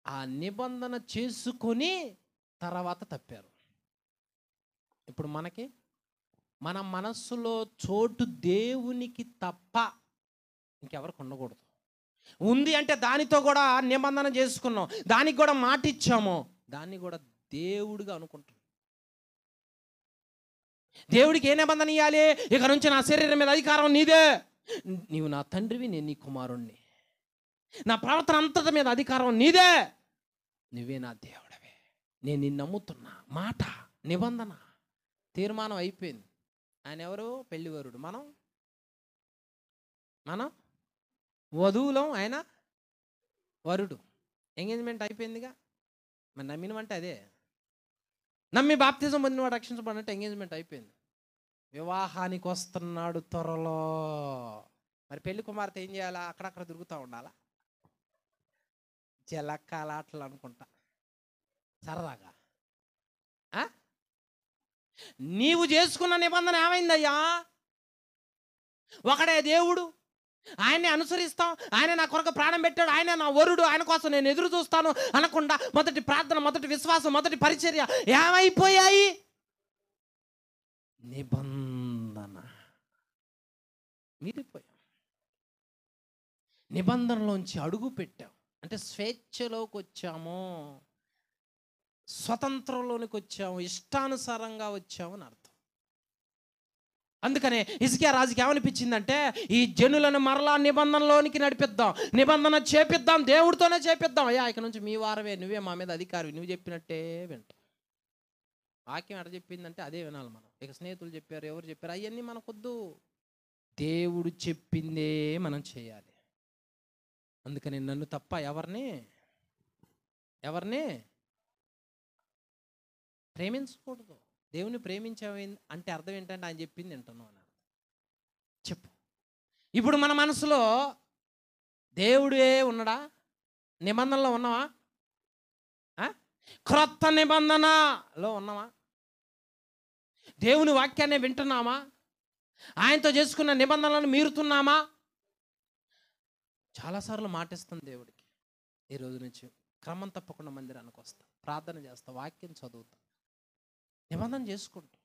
ఆ నిబంధన చేసుకొని తర్వాత తప్పారు. ఇప్పుడు మనకి మన మనస్సులో చోటు దేవునికి తప్ప ఇంకెవరికి ఉండకూడదు. ఉంది అంటే దానితో కూడా నిబంధన చేసుకున్నాం, దానికి కూడా మాట ఇచ్చాము, దాన్ని కూడా దేవుడిగా అనుకుంటాం. దేవుడికి ఏ నిబంధన ఇవ్వాలి? ఇక నుంచి నా శరీరం మీద అధికారం నీదే, నీవు నా తండ్రివి, నేను నీ కుమారుణ్ణి, నా ప్రవర్తన అంతటి మీద అధికారం నీదే, నువ్వే నా దేవుడవే, నేను నిన్ను నమ్ముతున్నా. మాట, నిబంధన, తీర్మానం అయిపోయింది. ఆయన ఎవరు? పెళ్లివరుడు. మనం వధువులం, ఆయన వరుడు. ఎంగేజ్మెంట్ అయిపోయిందిగా. మరి నమ్మినమంటే అదే, నమ్మి బాప్తిజం పొందినవాడు రక్షించబడినట్టు ఎంగేజ్మెంట్ అయిపోయింది. వివాహానికి వస్తున్నాడు త్వరలో. మరి పెళ్లి కుమార్తె ఏం చేయాలా? అక్కడక్కడ తిరుగుతూ ఉండాలా, జలకాలాటలు అనుకుంటా సరదాగా. నీవు చేసుకున్న నిబంధన ఏమైందయ్యా? ఒకడే దేవుడు, ఆయన్ని అనుసరిస్తాం, ఆయన నా కొరకు ప్రాణం పెట్టాడు, ఆయన నా వరుడు, ఆయన కోసం నేను ఎదురు చూస్తాను అనకుండా మొదటి ప్రార్థన, మొదటి విశ్వాసం, మొదటి పరిచర్య ఏమైపోయాయి? నిబంధన మీరిపోయాం. నిబంధనలోంచి అడుగు పెట్టాం అంటే స్వేచ్ఛలోకి వచ్చాము, స్వతంత్రంలోనికి వచ్చాము, ఇష్టానుసారంగా వచ్చాము అని అర్థం. అందుకనే హిజ్కియా రాజుకి ఏమనిపించిందంటే, ఈ జనులను మరలా నిబంధనలోనికి నడిపిద్దాం, నిబంధన చేపిద్దాం, దేవుడితోనే చేపిద్దాం. అయ్యా ఇక నుంచి మీ వారమే, నువ్వే మా మీద అధికారివి, నువ్వు చెప్పినట్టే వింటాం. వాక్యం ఎట చెప్పిందంటే అదే వినాలి మనం. ఇక స్నేహితులు చెప్పారు, ఎవరు చెప్పారు, అవన్నీ మనకొద్దు. దేవుడు చెప్పిందే మనం చేయాలి. అందుకని నన్ను తప్ప ఎవరిని ప్రేమించకూడదు. దేవుని ప్రేమించావు అంటే అర్థం ఏంటంటే ఆయన చెప్పింది వింటున్నావు అని అర్థం. చెప్పు. ఇప్పుడు మన మనసులో దేవుడే ఉన్నాడా? నిబంధనలో ఉన్నావా? క్రొత్త నిబంధనలో ఉన్నావా? దేవుని వాక్యాన్ని వింటున్నామా? ఆయనతో చేసుకున్న నిబంధనలను మీరుతున్నామా? చాలాసార్లు మాటిస్తాను దేవుడికి. ఈ రోజు నుంచి క్రమం తప్పకుండా మందిరానికి వస్తా, ప్రార్థన చేస్తా, వాక్యం చదువుతా, నిబంధన చేసుకుంటా.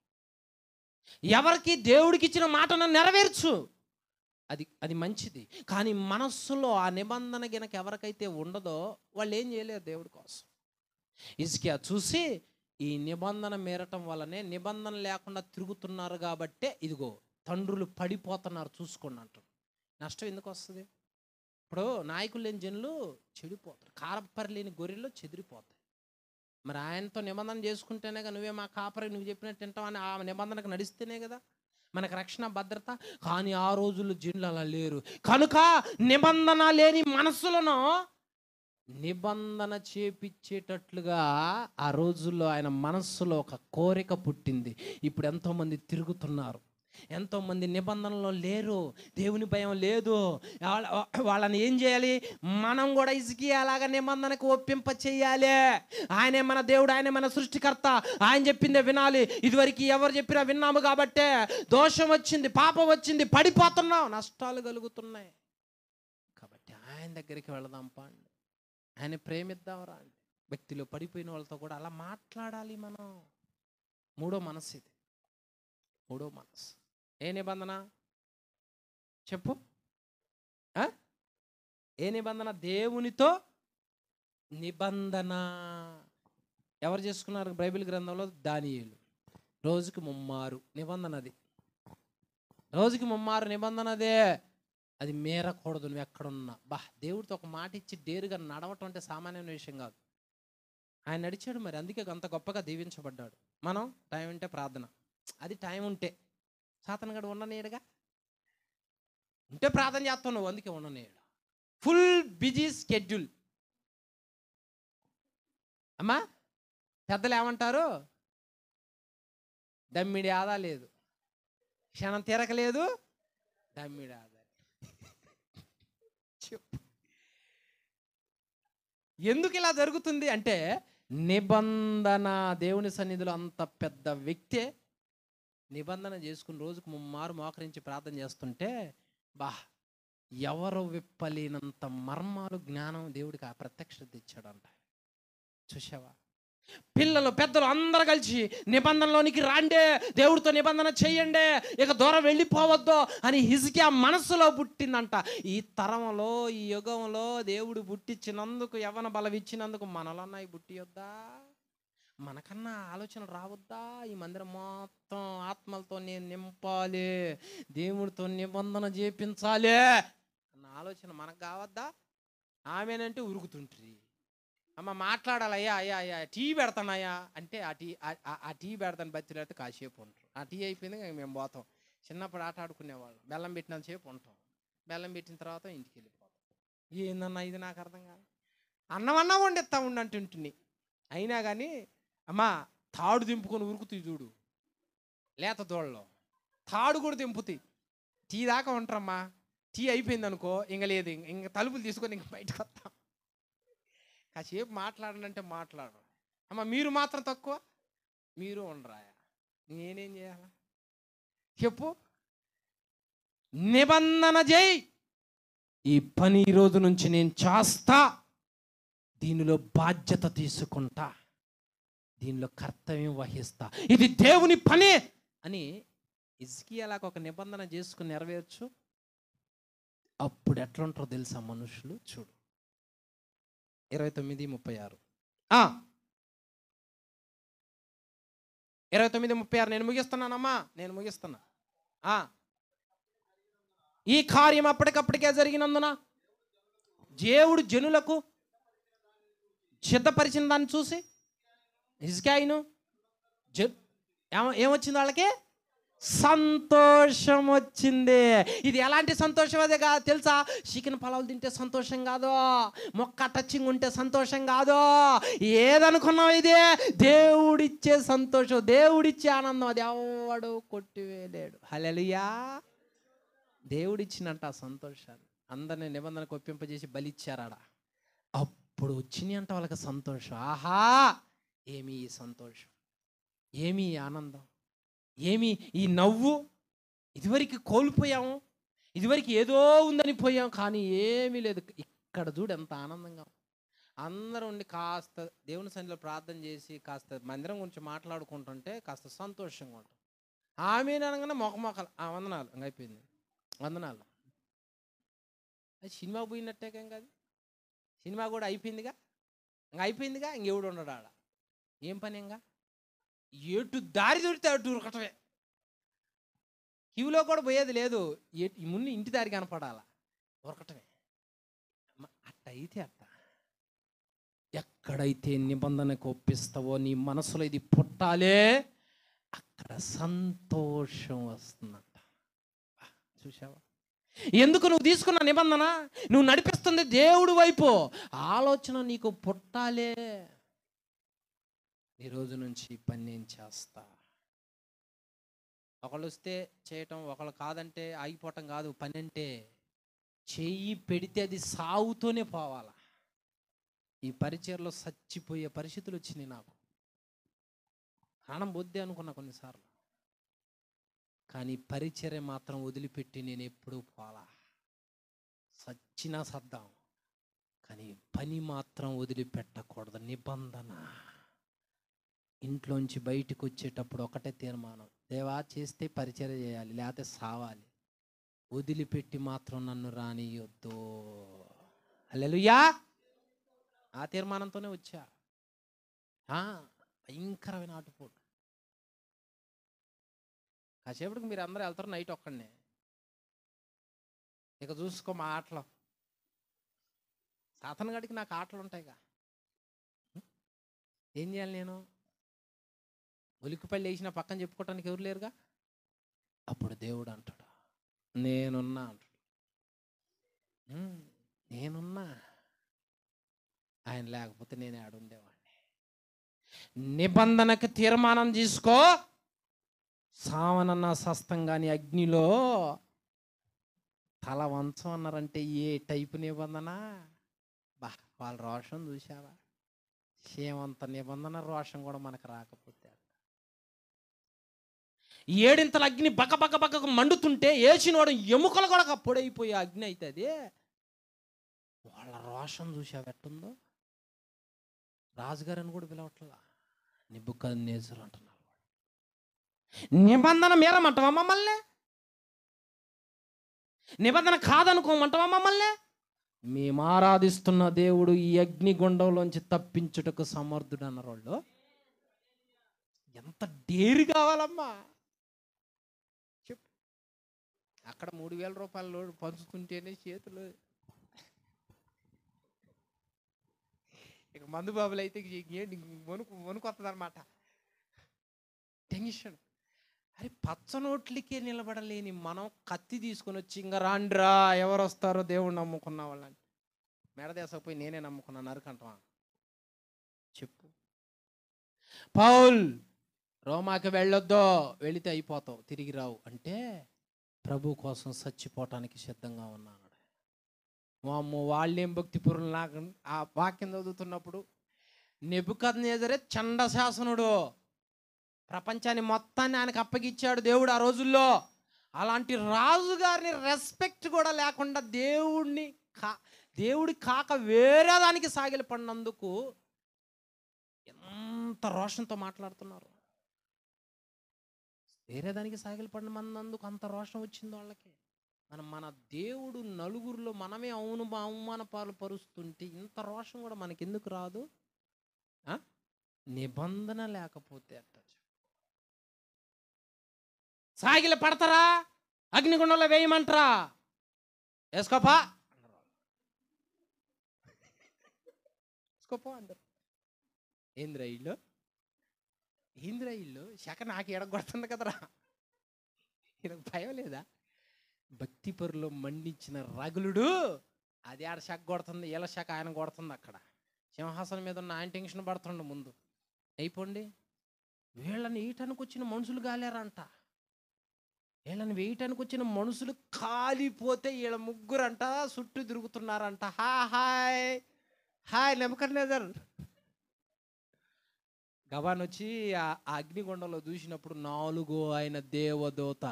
ఎవరికి దేవుడికి ఇచ్చిన మాటను నెరవేర్చు, అది మంచిది. కానీ మనస్సులో ఆ నిబంధన గినక ఎవరికైతే ఉండదో వాళ్ళు ఏం చేయలేరు దేవుడి కోసం. హిజ్కియా చూసి, ఈ నిబంధన మీరటం వల్లనే నిబంధన లేకుండా తిరుగుతున్నారు కాబట్టే ఇదిగో తండ్రులు పడిపోతున్నారు చూసుకోండి అంటారు. నష్టం ఎందుకు వస్తుంది? ఇప్పుడు నాయకులు లేని జనులు చెడిపోతారు, కాపరి లేని గొర్రెలు చెదిరిపోతాయి. మరి ఆయనతో నిబంధన చేసుకుంటేనే కదా, నువ్వే మా కాపరి, నువ్వు చెప్పినట్టు తింటామని ఆ నిబంధనకు నడిస్తేనే కదా మనకు రక్షణ, భద్రత. కానీ ఆ రోజుల్లో జనులు అలా లేరు కనుక నిబంధన లేని మనస్సులను నిబంధన చేపించేటట్లుగా ఆ రోజుల్లో ఆయన మనస్సులో ఒక కోరిక పుట్టింది. ఇప్పుడు ఎంతోమంది తిరుగుతున్నారు, ఎంతోమంది నిబంధనలో లేరు, దేవుని భయం లేదు. వాళ్ళని ఏం చేయాలి? మనం కూడా హిజ్కియా అలాగా నిబంధనకు ఒప్పింప చేయాలి. ఆయనే మన దేవుడు, ఆయనే మన సృష్టికర్త, ఆయన చెప్పిందే వినాలి. ఇదివరకు ఎవరు చెప్పినా విన్నాము కాబట్టే దోషం వచ్చింది, పాపం వచ్చింది, పడిపోతున్నాం, నష్టాలు కలుగుతున్నాయి. కాబట్టి ఆయన దగ్గరికి వెళదాం పండి, ఆయన ప్రేమిద్దాం రండి. వ్యక్తిలో పడిపోయిన వాళ్ళతో కూడా అలా మాట్లాడాలి మనం. మూడో మనసు ఇది, మూడో మనసు. ఏ నిబంధన చెప్పు? ఏ నిబంధన? దేవునితో నిబంధన. ఎవరు చేసుకున్నారు బైబిల్ గ్రంథంలో? దానియేలు. రోజుకి 3 నిబంధన, అది రోజుకి 3 నిబంధన. అది మేరకూడదు నువ్వు ఎక్కడున్నా. దేవుడితో ఒక మాట ఇచ్చి డేరుగా నడవటం అంటే సామాన్యమైన విషయం కాదు. ఆయన నడిచాడు, మరి అందుకే అంత గొప్పగా దీవించబడ్డాడు. మనం టైం ఉంటే ప్రార్థన, అది టైం ఉంటే. సాతనగాడు ఉండనేడుగా, ఉంటే ప్రార్థన చేస్తావు నువ్వు, అందుకే ఉండనేడు. Full busy schedule. అమ్మా పెద్దలు ఏమంటారు? దమ్మిడి ఆదా లేదు, క్షణం తీరకలేదు, దమ్మిడి ఆదా. చెప్పు ఎందుకు ఇలా జరుగుతుంది అంటే, నిబంధన. దేవుని సన్నిధిలో అంత పెద్ద వ్యక్తే నిబంధన చేసుకుని రోజుకు 3 మోకరించి ప్రార్థన చేస్తుంటే, ఎవరు విప్పలేనంత మర్మాలు, జ్ఞానం దేవుడికి ఆ ప్రత్యక్షత ఇచ్చాడంట. చూసావా? పిల్లలు పెద్దలు అందరూ కలిసి నిబంధనలోనికి రాండే, దేవుడితో నిబంధన చేయండి, ఇక దూరం వెళ్ళిపోవద్దు అని హిజ్కియా మనసులో పుట్టిందంట. ఈ తరంలో, ఈ యుగంలో దేవుడు పుట్టించినందుకు, యవ్వన బలం ఇచ్చినందుకు మనలన్నా ఈ పుట్టియొద్దా? మనకన్నా ఆలోచన రావద్దా? ఈ మందిరం మొత్తం ఆత్మలతో నేను నింపాలి, దేవుడితో నిబంధన చేపించాలి అన్న ఆలోచన మనకు కావద్దా? ఆమెనంటే ఉరుకుతుంటుంది. అమ్మ మాట్లాడాలయ్యా, అయ్యా అయ్యా టీ పెడతానయ్యా అంటే ఆ టీ పెడతాను బతిలాడితే కాసేపు ఉంటారు. ఆ టీ అయిపోయింది మేము పోతాం. చిన్నప్పుడు ఆట ఆడుకునేవాళ్ళం, బెల్లం పెట్టినంతసేపు ఉంటాం, బెల్లం పెట్టిన తర్వాత ఇంటికి వెళ్ళిపోతాం. ఏందన్నా ఇది నాకు అర్థం కాదు. అన్నం వండిస్తా ఉండంటుంటిని. అయినా కానీ అమ్మా తాడు దింపుకొని ఉరుకుతాయి చూడు, లేత దోళ్ళలో తాడు కూడా దింపుతాయి. టీ దాకా ఉంటారమ్మా, టీ అయిపోయింది అనుకో ఇంక లేదు, ఇంక తలుపులు తీసుకొని ఇంక బయటకు వస్తాం. కాసేపు మాట్లాడంటే మాట్లాడరు. అమ్మ మీరు మాత్రం తక్కువ, మీరు ఉండరాయా, నేనేం చేయాలా చెప్పు? నిబంధన చేయి, ఈ పని ఈ రోజు నుంచి నేను చేస్తా, దీనిలో బాధ్యత తీసుకుంటా, దీనిలో కర్తవ్యం వహిస్తా, ఇది దేవుని పని అని హిజ్కియాలాగా ఒక నిబంధన చేసుకుని నెరవేర్చు. అప్పుడు ఎట్లుంటారో తెలుసా మనుషులు? చూడు 29:36. 29:36 నేను ముగిస్తున్నానమ్మా, నేను ముగిస్తున్నా. ఈ కార్యం అప్పటికప్పటికే జరిగినందున దేవుడు జనులకు సిద్ధపరిచిన దాన్ని చూసి హిజ్కియాను ఏమొచ్చింది? వాళ్ళకి సంతోషం వచ్చింది. ఇది ఎలాంటి సంతోషం అదే కాదు తెలుసా? చికెన్ పలావులు తింటే సంతోషం కాదు, మొక్క టచింగ్ ఉంటే సంతోషం కాదు, ఏదనుకున్నావు ఇదే దేవుడిచ్చే సంతోషం, దేవుడిచ్చే ఆనందం. అది ఎవడు కొట్టివేలేడు. హల్లెలూయా. దేవుడిచ్చినంట ఆ సంతోషాన్ని. అందరినీ నిబంధనకు ఒప్పింపజేసి బలిచ్చారాడ. అప్పుడు వచ్చినాయి అంట వాళ్ళకి సంతోషం. ఆహా ఏమి ఈ సంతోషం, ఏమి ఈ ఆనందం, ఏమి ఈ నవ్వు. ఇదివరకు కోల్పోయాము, ఇదివరకు ఏదో ఉందని పోయాం, కానీ ఏమీ లేదు. ఇక్కడ చూడు ఎంత ఆనందంగా. అందరూ ఉండి కాస్త దేవుని సన్నిధిలో ప్రార్థన చేసి కాస్త మందిరం గురించి మాట్లాడుకుంటుంటే కాస్త సంతోషంగా ఉంటాం. ఆమె అనగానే మొక్కలు వందనాలు, ఇంక అయిపోయింది, వందనాలు. అది సినిమా పోయినట్టేకేం కాదు, సినిమా కూడా అయిపోయిందిగా, ఇంక అయిపోయిందిగా, ఇంకెవడు ఉండడు ఆడ. ఏం పని? ఇంకా ఎటు దారి దొరికితే అటు ఉరకటమే, క్యూలో కూడా పోయేది లేదు, ముందు ఇంటి దారి కనపడాల, ఉరకటమే. అట్టయితే అట్ట. ఎక్కడైతే నిబంధనకు ఒప్పిస్తావో, నీ మనసులో ఇది పుట్టాలే, అక్కడ సంతోషం వస్తుందంట. చూసావా? ఎందుకు? నువ్వు తీసుకున్న నిబంధన, నువ్వు నడిపిస్తుంది దేవుడి వైపు. ఆలోచన నీకు పుట్టాలే, ఈ రోజు నుంచి పని నేను చేస్తా. ఒకళ్ళు వస్తే చేయటం, ఒకళ్ళు కాదంటే ఆగిపోవటం కాదు. పని అంటే చెయ్యి పెడితే అది సాగుతూనే పోవాలా. ఈ పరిచయలో చచ్చిపోయే పరిస్థితులు వచ్చినాయి నాకు. ప్రాణం బొద్దే అనుకున్నా కొన్నిసార్లు, కానీ పరిచర్య మాత్రం వదిలిపెట్టి నేను ఎప్పుడూ పోలా. సచ్చినా సద్దాం, కానీ పని మాత్రం వదిలిపెట్టకూడదు. నిబంధన. ఇంట్లోంచి బయటకు వచ్చేటప్పుడు ఒకటే తీర్మానం, దేవా చేస్తే పరిచర్య చేయాలి, లేకపోతే సావాలి, వదిలిపెట్టి మాత్రం నన్ను రానియొద్దు. హల్లెలూయా. ఆ తీర్మానంతోనే వచ్చా. భయంకరమైన ఆటుపోటు. కాసేపటికి మీరు అందరూ వెళ్తారు, నైట్ ఒక్కడనే. ఇక చూసుకో మా ఆటలు. సాతన్ గడికి నాకు ఆటలు ఉంటాయిగా, ఏం చేయాలి నేను? ఒలికిపల్లి వేసిన పక్కన చెప్పుకోవటానికి ఎవరు లేరుగా. అప్పుడు దేవుడు అంటాడు, నేనున్నా అంటాడు. నేనున్నా, ఆయన లేకపోతే నేను ఆడుండేవాడిని. నిబంధనకు తీర్మానం తీసుకో. సావనన్న సస్తం కానీ అగ్నిలో తల వంచం అన్నారంటే ఏ టైపు నిబంధన? వాళ్ళ రోషం చూసావా? సేమంత నిబంధన రోషం కూడా మనకు రాకపోతే. ఏడింతల అగ్ని బక బక బక మండుతుంటే వేసినవాడు ఎముకలు కూడా పొడైపోయే అగ్ని అవుతుంది. వాళ్ళ రోషం చూసావు ఎట్టుందో. రాజుగారని కూడా పిలవట్లా, నెబుకద్నెజరు అంటున్నారు. నిబంధన మీరమంటావా మమ్మల్ని? నిబంధన కాదనుకోమంటావా మమ్మల్ని? మేము ఆరాధిస్తున్న దేవుడు ఈ అగ్నిగుండంలోంచి తప్పించుటకు సమర్థుడు అన్నారు వాళ్ళు. ఎంత డేరు కావాలమ్మా చెప్పు. అక్కడ 3,000 రూపాయలు పంచుతుంటేనే చేతులు, ఇక మందు బాబులు అయితే వణుకొస్తుంది అనమాట, టెన్షన్. అరే పచ్చనోట్లకే నిలబడలేని మనం కత్తి తీసుకొని వచ్చి ఇంకా రాండ్రా ఎవరు వస్తారో దేవుడు నమ్ముకున్న వాళ్ళని మెడదేసకపోయి నేనే నమ్ముకున్నాను నరకంటమా చెప్పు. పౌల్ రోమాకి వెళ్ళొద్దో, వెళితే అయిపోతావు తిరిగి రావు అంటే ప్రభు కోసం చచ్చిపోవటానికి సిద్ధంగా ఉన్నాడు. వామ్మో వాళ్ళేం భక్తిపూర్వం లాగా ఆ వాక్యం చదువుతున్నప్పుడు నెబుకద్నెజరే చండ శాసనుడు, ప్రపంచాన్ని మొత్తాన్ని ఆయనకు అప్పగిచ్చాడు దేవుడు ఆ రోజుల్లో. అలాంటి రాజుగారిని రెస్పెక్ట్ కూడా లేకుండా దేవుడి కాక వేరే దానికి సాగిలపడినందుకు ఎంత రోషంతో మాట్లాడుతున్నారు. వేరే దానికి సాగిలపడినందుకు అంత రోషం వచ్చింది వాళ్ళకి. మన దేవుడు నలుగురిలో మనమే అవమాన పాలు పరుస్తుంటే ఇంత రోషం కూడా మనకి ఎందుకు రాదు? నిబంధన లేకపోతే అట్ట సాగిల పడతారా, అగ్నిగుండంలో వేయమంటారా, వేసుకోపా వేసుకోపో అందరు. ఏంద్రా ఇల్లు శాఖ నాకు ఎడగొడుతుంది కదరా, ఈయనకు భయం లేదా? భక్తి పరులో మండించిన రగులుడు అది ఆడ శాఖ కొడుతుంది, ఇలా శాఖ ఆయన కొడుతుంది. అక్కడ సింహాసనం మీద ఉన్న ఆయన టెన్షన్ పడుతుండ ముందు అయిపోండి. వీళ్ళని వేయటానికి వచ్చిన మనుషులు కాలేరంట, వీళ్ళని వేయటానికి వచ్చిన మనుషులు కాలిపోతే వీళ్ళ ముగ్గురంట చుట్టూ తిరుగుతున్నారంట. Hi hi Nebuchadnezzar. గవాన్ వచ్చి ఆ అగ్నిగుండంలో చూసినప్పుడు 4వ ఆయన దేవదూత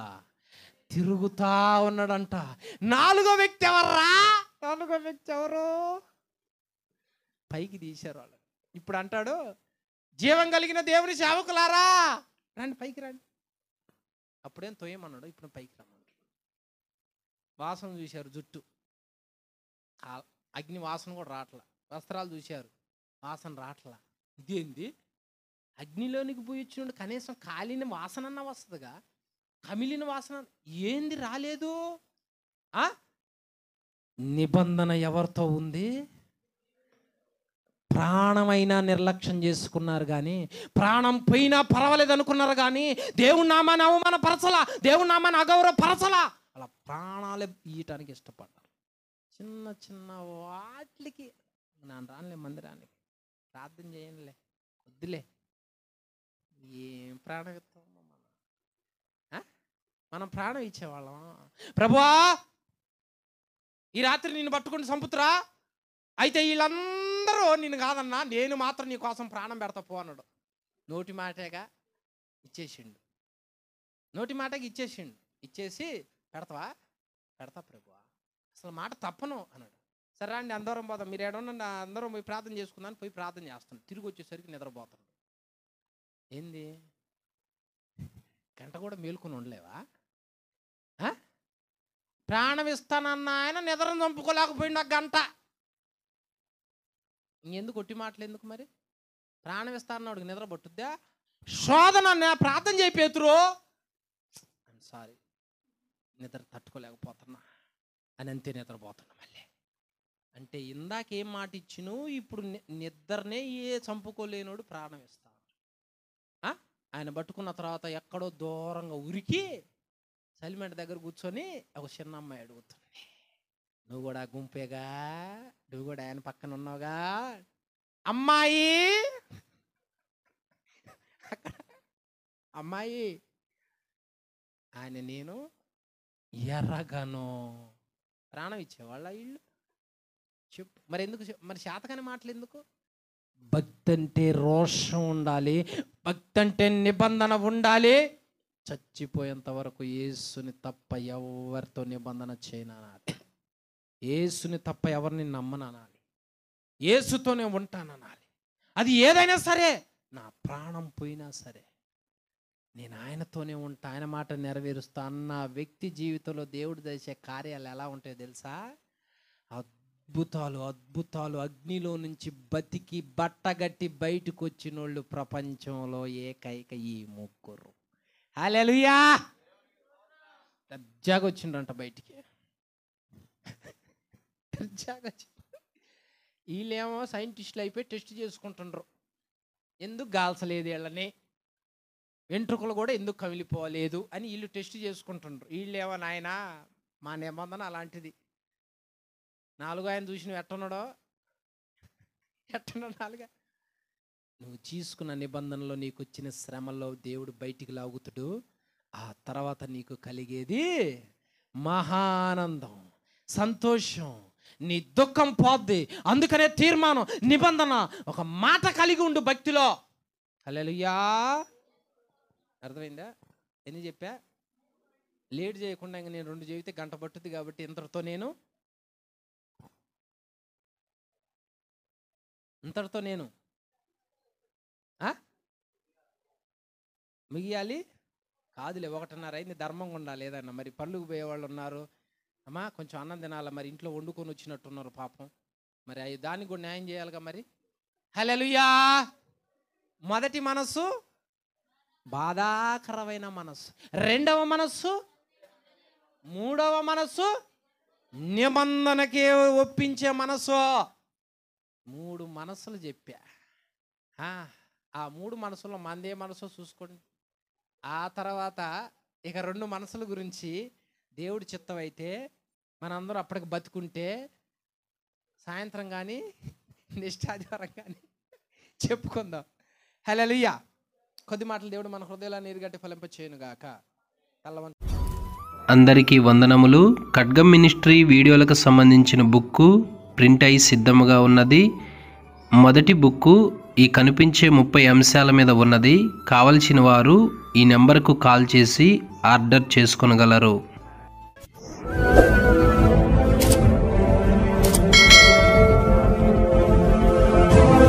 తిరుగుతా ఉన్నాడంట. 4వ వ్యక్తి ఎవర్రా? 4వ వ్యక్తి ఎవరు? పైకి తీశారు వాళ్ళు. ఇప్పుడు అంటాడు, జీవం కలిగిన దేవుని సేవకులారా రండి, పైకి రండి. అప్పుడేం తోయమన్నాడు, ఇప్పుడు పైకి రమ్మన్నాడు. వాసన చూశారు, జుట్టు అగ్ని వాసన కూడా రాట్లా. వస్త్రాలు చూశారు, వాసన రాట్లా. ఇదేంది? అగ్నిలోనికి పోయి వచ్చినప్పుడు కనీసం కాలిన వాసన అన్నా వస్తుందిగా, కమిలిన వాసన ఏంది రాలేదు? నిబంధన ఎవరితో ఉంది? ప్రాణమైనా నిర్లక్ష్యం చేసుకున్నారు కానీ, ప్రాణం పోయినా పర్వాలేదు అనుకున్నారు కానీ దేవుని నామాన్ని అవమానపరచలా, దేవుని నామాన్ని అగౌరవపరచలా. అలా ప్రాణాలే ఇయ్యటానికి ఇష్టపడ్డారు. చిన్న చిన్న వాటికి నేను రానులే, మందిరానికి ప్రార్థన చేయండిలే, వద్దులే. ఏం ప్రాణం ఇస్తాం మనం? ప్రాణం ఇచ్చేవాళ్ళం. ప్రభువా ఈ రాత్రి నిన్ను పట్టుకుని చంపుతురా, అయితే వీళ్ళందరూ నిన్ను కాదన్నా, నేను మాత్రం నీ కోసం ప్రాణం పెడతా పో అన్నాడు. నోటి మాటగా ఇచ్చేసిండు, ఇచ్చేసి పెడతావా? పెడతా ప్రభువా, అసలు మాట తప్పను అన్నాడు. సరే అండి అందరం పోతాం, మీరు ఏడన్నా అందరం పోయి ప్రార్థన చేసుకుందాన్ని పోయి ప్రార్థన చేస్తాను. తిరిగి వచ్చేసరికి నిద్రపోతాడు. ఏంది గంట కూడా మేలుకొని ఉండలేవా? ప్రాణం ఇస్తానన్న ఆయన నిద్రను చంపుకోలేకపోయిండు ఆ గంట. ఇంకెందుకు ఒట్టి మాటలు ఎందుకు మరి? ప్రాణం ఇస్తానన్నాడు నిద్ర పట్టుద్దా? శోధన ప్రార్థన చేయి పేతురు, సారీ నిద్ర తట్టుకోలేకపోతున్నా అని అంతే నిద్రపోతున్నా మళ్ళీ. అంటే ఇందాకేం మాట ఇచ్చిను, ఇప్పుడు నిద్రనే చంపుకోలేనోడు ప్రాణం ఇస్తా. ఆయన పట్టుకున్న తర్వాత ఎక్కడో దూరంగా ఉరికి సలిమెంట్ దగ్గర కూర్చొని ఒక చిన్న అమ్మాయి అడుగుతుంది, నువ్వు కూడా గుంపేగా, నువ్వు కూడా ఆయన పక్కన ఉన్నావుగా అమ్మాయి, అమ్మాయి ఆయన నేను ఎర్రగాను. ప్రాణం ఇచ్చేవాళ్ళ వీళ్ళు చెప్పు. మరి ఎందుకు? మరి శాతకాని మాటలు ఎందుకు? భక్తి అంటే రోషం ఉండాలి, భక్తి అంటే నిబంధన ఉండాలి. చచ్చిపోయేంత వరకు యేసుని తప్ప ఎవరితో నిబంధన చేయననాలి, యేసుని తప్ప ఎవరిని నమ్మననాలి, యేసుతోనే ఉంటాననాలి. అది ఏదైనా సరే నా ప్రాణం పోయినా సరే నేను ఆయనతోనే ఉంటా, ఆయన మాట నెరవేరుస్తా అన్న వ్యక్తి జీవితంలో దేవుడు చేసే కార్యాలు ఎలా ఉంటాయో తెలుసా? అద్భుతాలు అద్భుతాలు. అగ్నిలో నుంచి బతికి బట్టగట్టి బయటకు వచ్చిన వాళ్ళు ప్రపంచంలో ఏకైక ఈ ముగ్గురు. హల్లెలూయా. దర్జాగా వచ్చిండ్రంట బయటికి, దర్జాగా వచ్చి. వీళ్ళేమో సైంటిస్టులు అయిపోయి టెస్ట్ చేసుకుంటుండ్రు, ఎందుకు గాల్చలేదు వీళ్ళని, వెంట్రుకలు కూడా ఎందుకు కమిలిపోలేదు అని వీళ్ళు టెస్ట్ చేసుకుంటుండ్రు. వీళ్ళేమో నాయన మా నిబంధన అలాంటిది, 4 ఆయన చూసి నువ్వు ఎట్టున్నాడో నాలుగా, నువ్వు తీసుకున్న నిబంధనలో నీకు వచ్చిన శ్రమలో దేవుడు బయటికి లాగుతాడు, ఆ తర్వాత నీకు కలిగేది మహానందం, సంతోషం, నీ దుఃఖం పోద్ది. అందుకనే తీర్మానం, నిబంధన, ఒక మాట కలిగి ఉండు భక్తిలో. హల్లెలూయా. అర్థమైందా? ఎన్ని చెప్పా? లేట్ చేయకుండా ఇంక నేను 2 చెబితే గంట పట్టుద్ది, కాబట్టి ఇంతటితో మిగియాలి కాదులే. 1:30 అయింది, ధర్మంగా ఉండాలి ఏదన్నా. మరి పళ్ళుకు పోయేవాళ్ళు ఉన్నారు, అమ్మా కొంచెం అన్నం తినాలి, మరి ఇంట్లో వండుకొని వచ్చినట్టున్నారు పాపం, మరి అవి దానికి కూడా న్యాయం చేయాలిగా మరి. హల్లెలూయా. మొదటి మనస్సు బాధాకరమైన మనస్సు, 2వ మనస్సు, 3వ మనస్సు నిబంధనకే ఒప్పించే మనస్సు. 3 మనస్సులు చెప్పా. ఆ 3 మనసుల్లో మందే మనసు చూసుకోండి. ఆ తర్వాత ఇక 2 మనసుల గురించి దేవుడి చిత్తం అయితే మనందరం అప్పటికి బతుకుంటే సాయంత్రం కానీ నెక్స్ట్ ఆదివారం కానీ చెప్పుకుందాం. హల్లెలూయా. కొద్ది మాటలు దేవుడు మన హృదయాలను నీరుగట్టి ఫలింపచేయును గాక. అందరికీ వందనములు. ఖడ్గం మినిస్ట్రీ వీడియోలకు సంబంధించిన బుక్కు ప్రింట్ అయి సిద్ధముగా ఉన్నది. మొదటి బుక్కు ఈ కనిపించే 30 అంశాల మీద ఉన్నది. కావలసిన వారు ఈ నెంబర్కు కాల్ చేసి ఆర్డర్ చేసుకొనగలరు.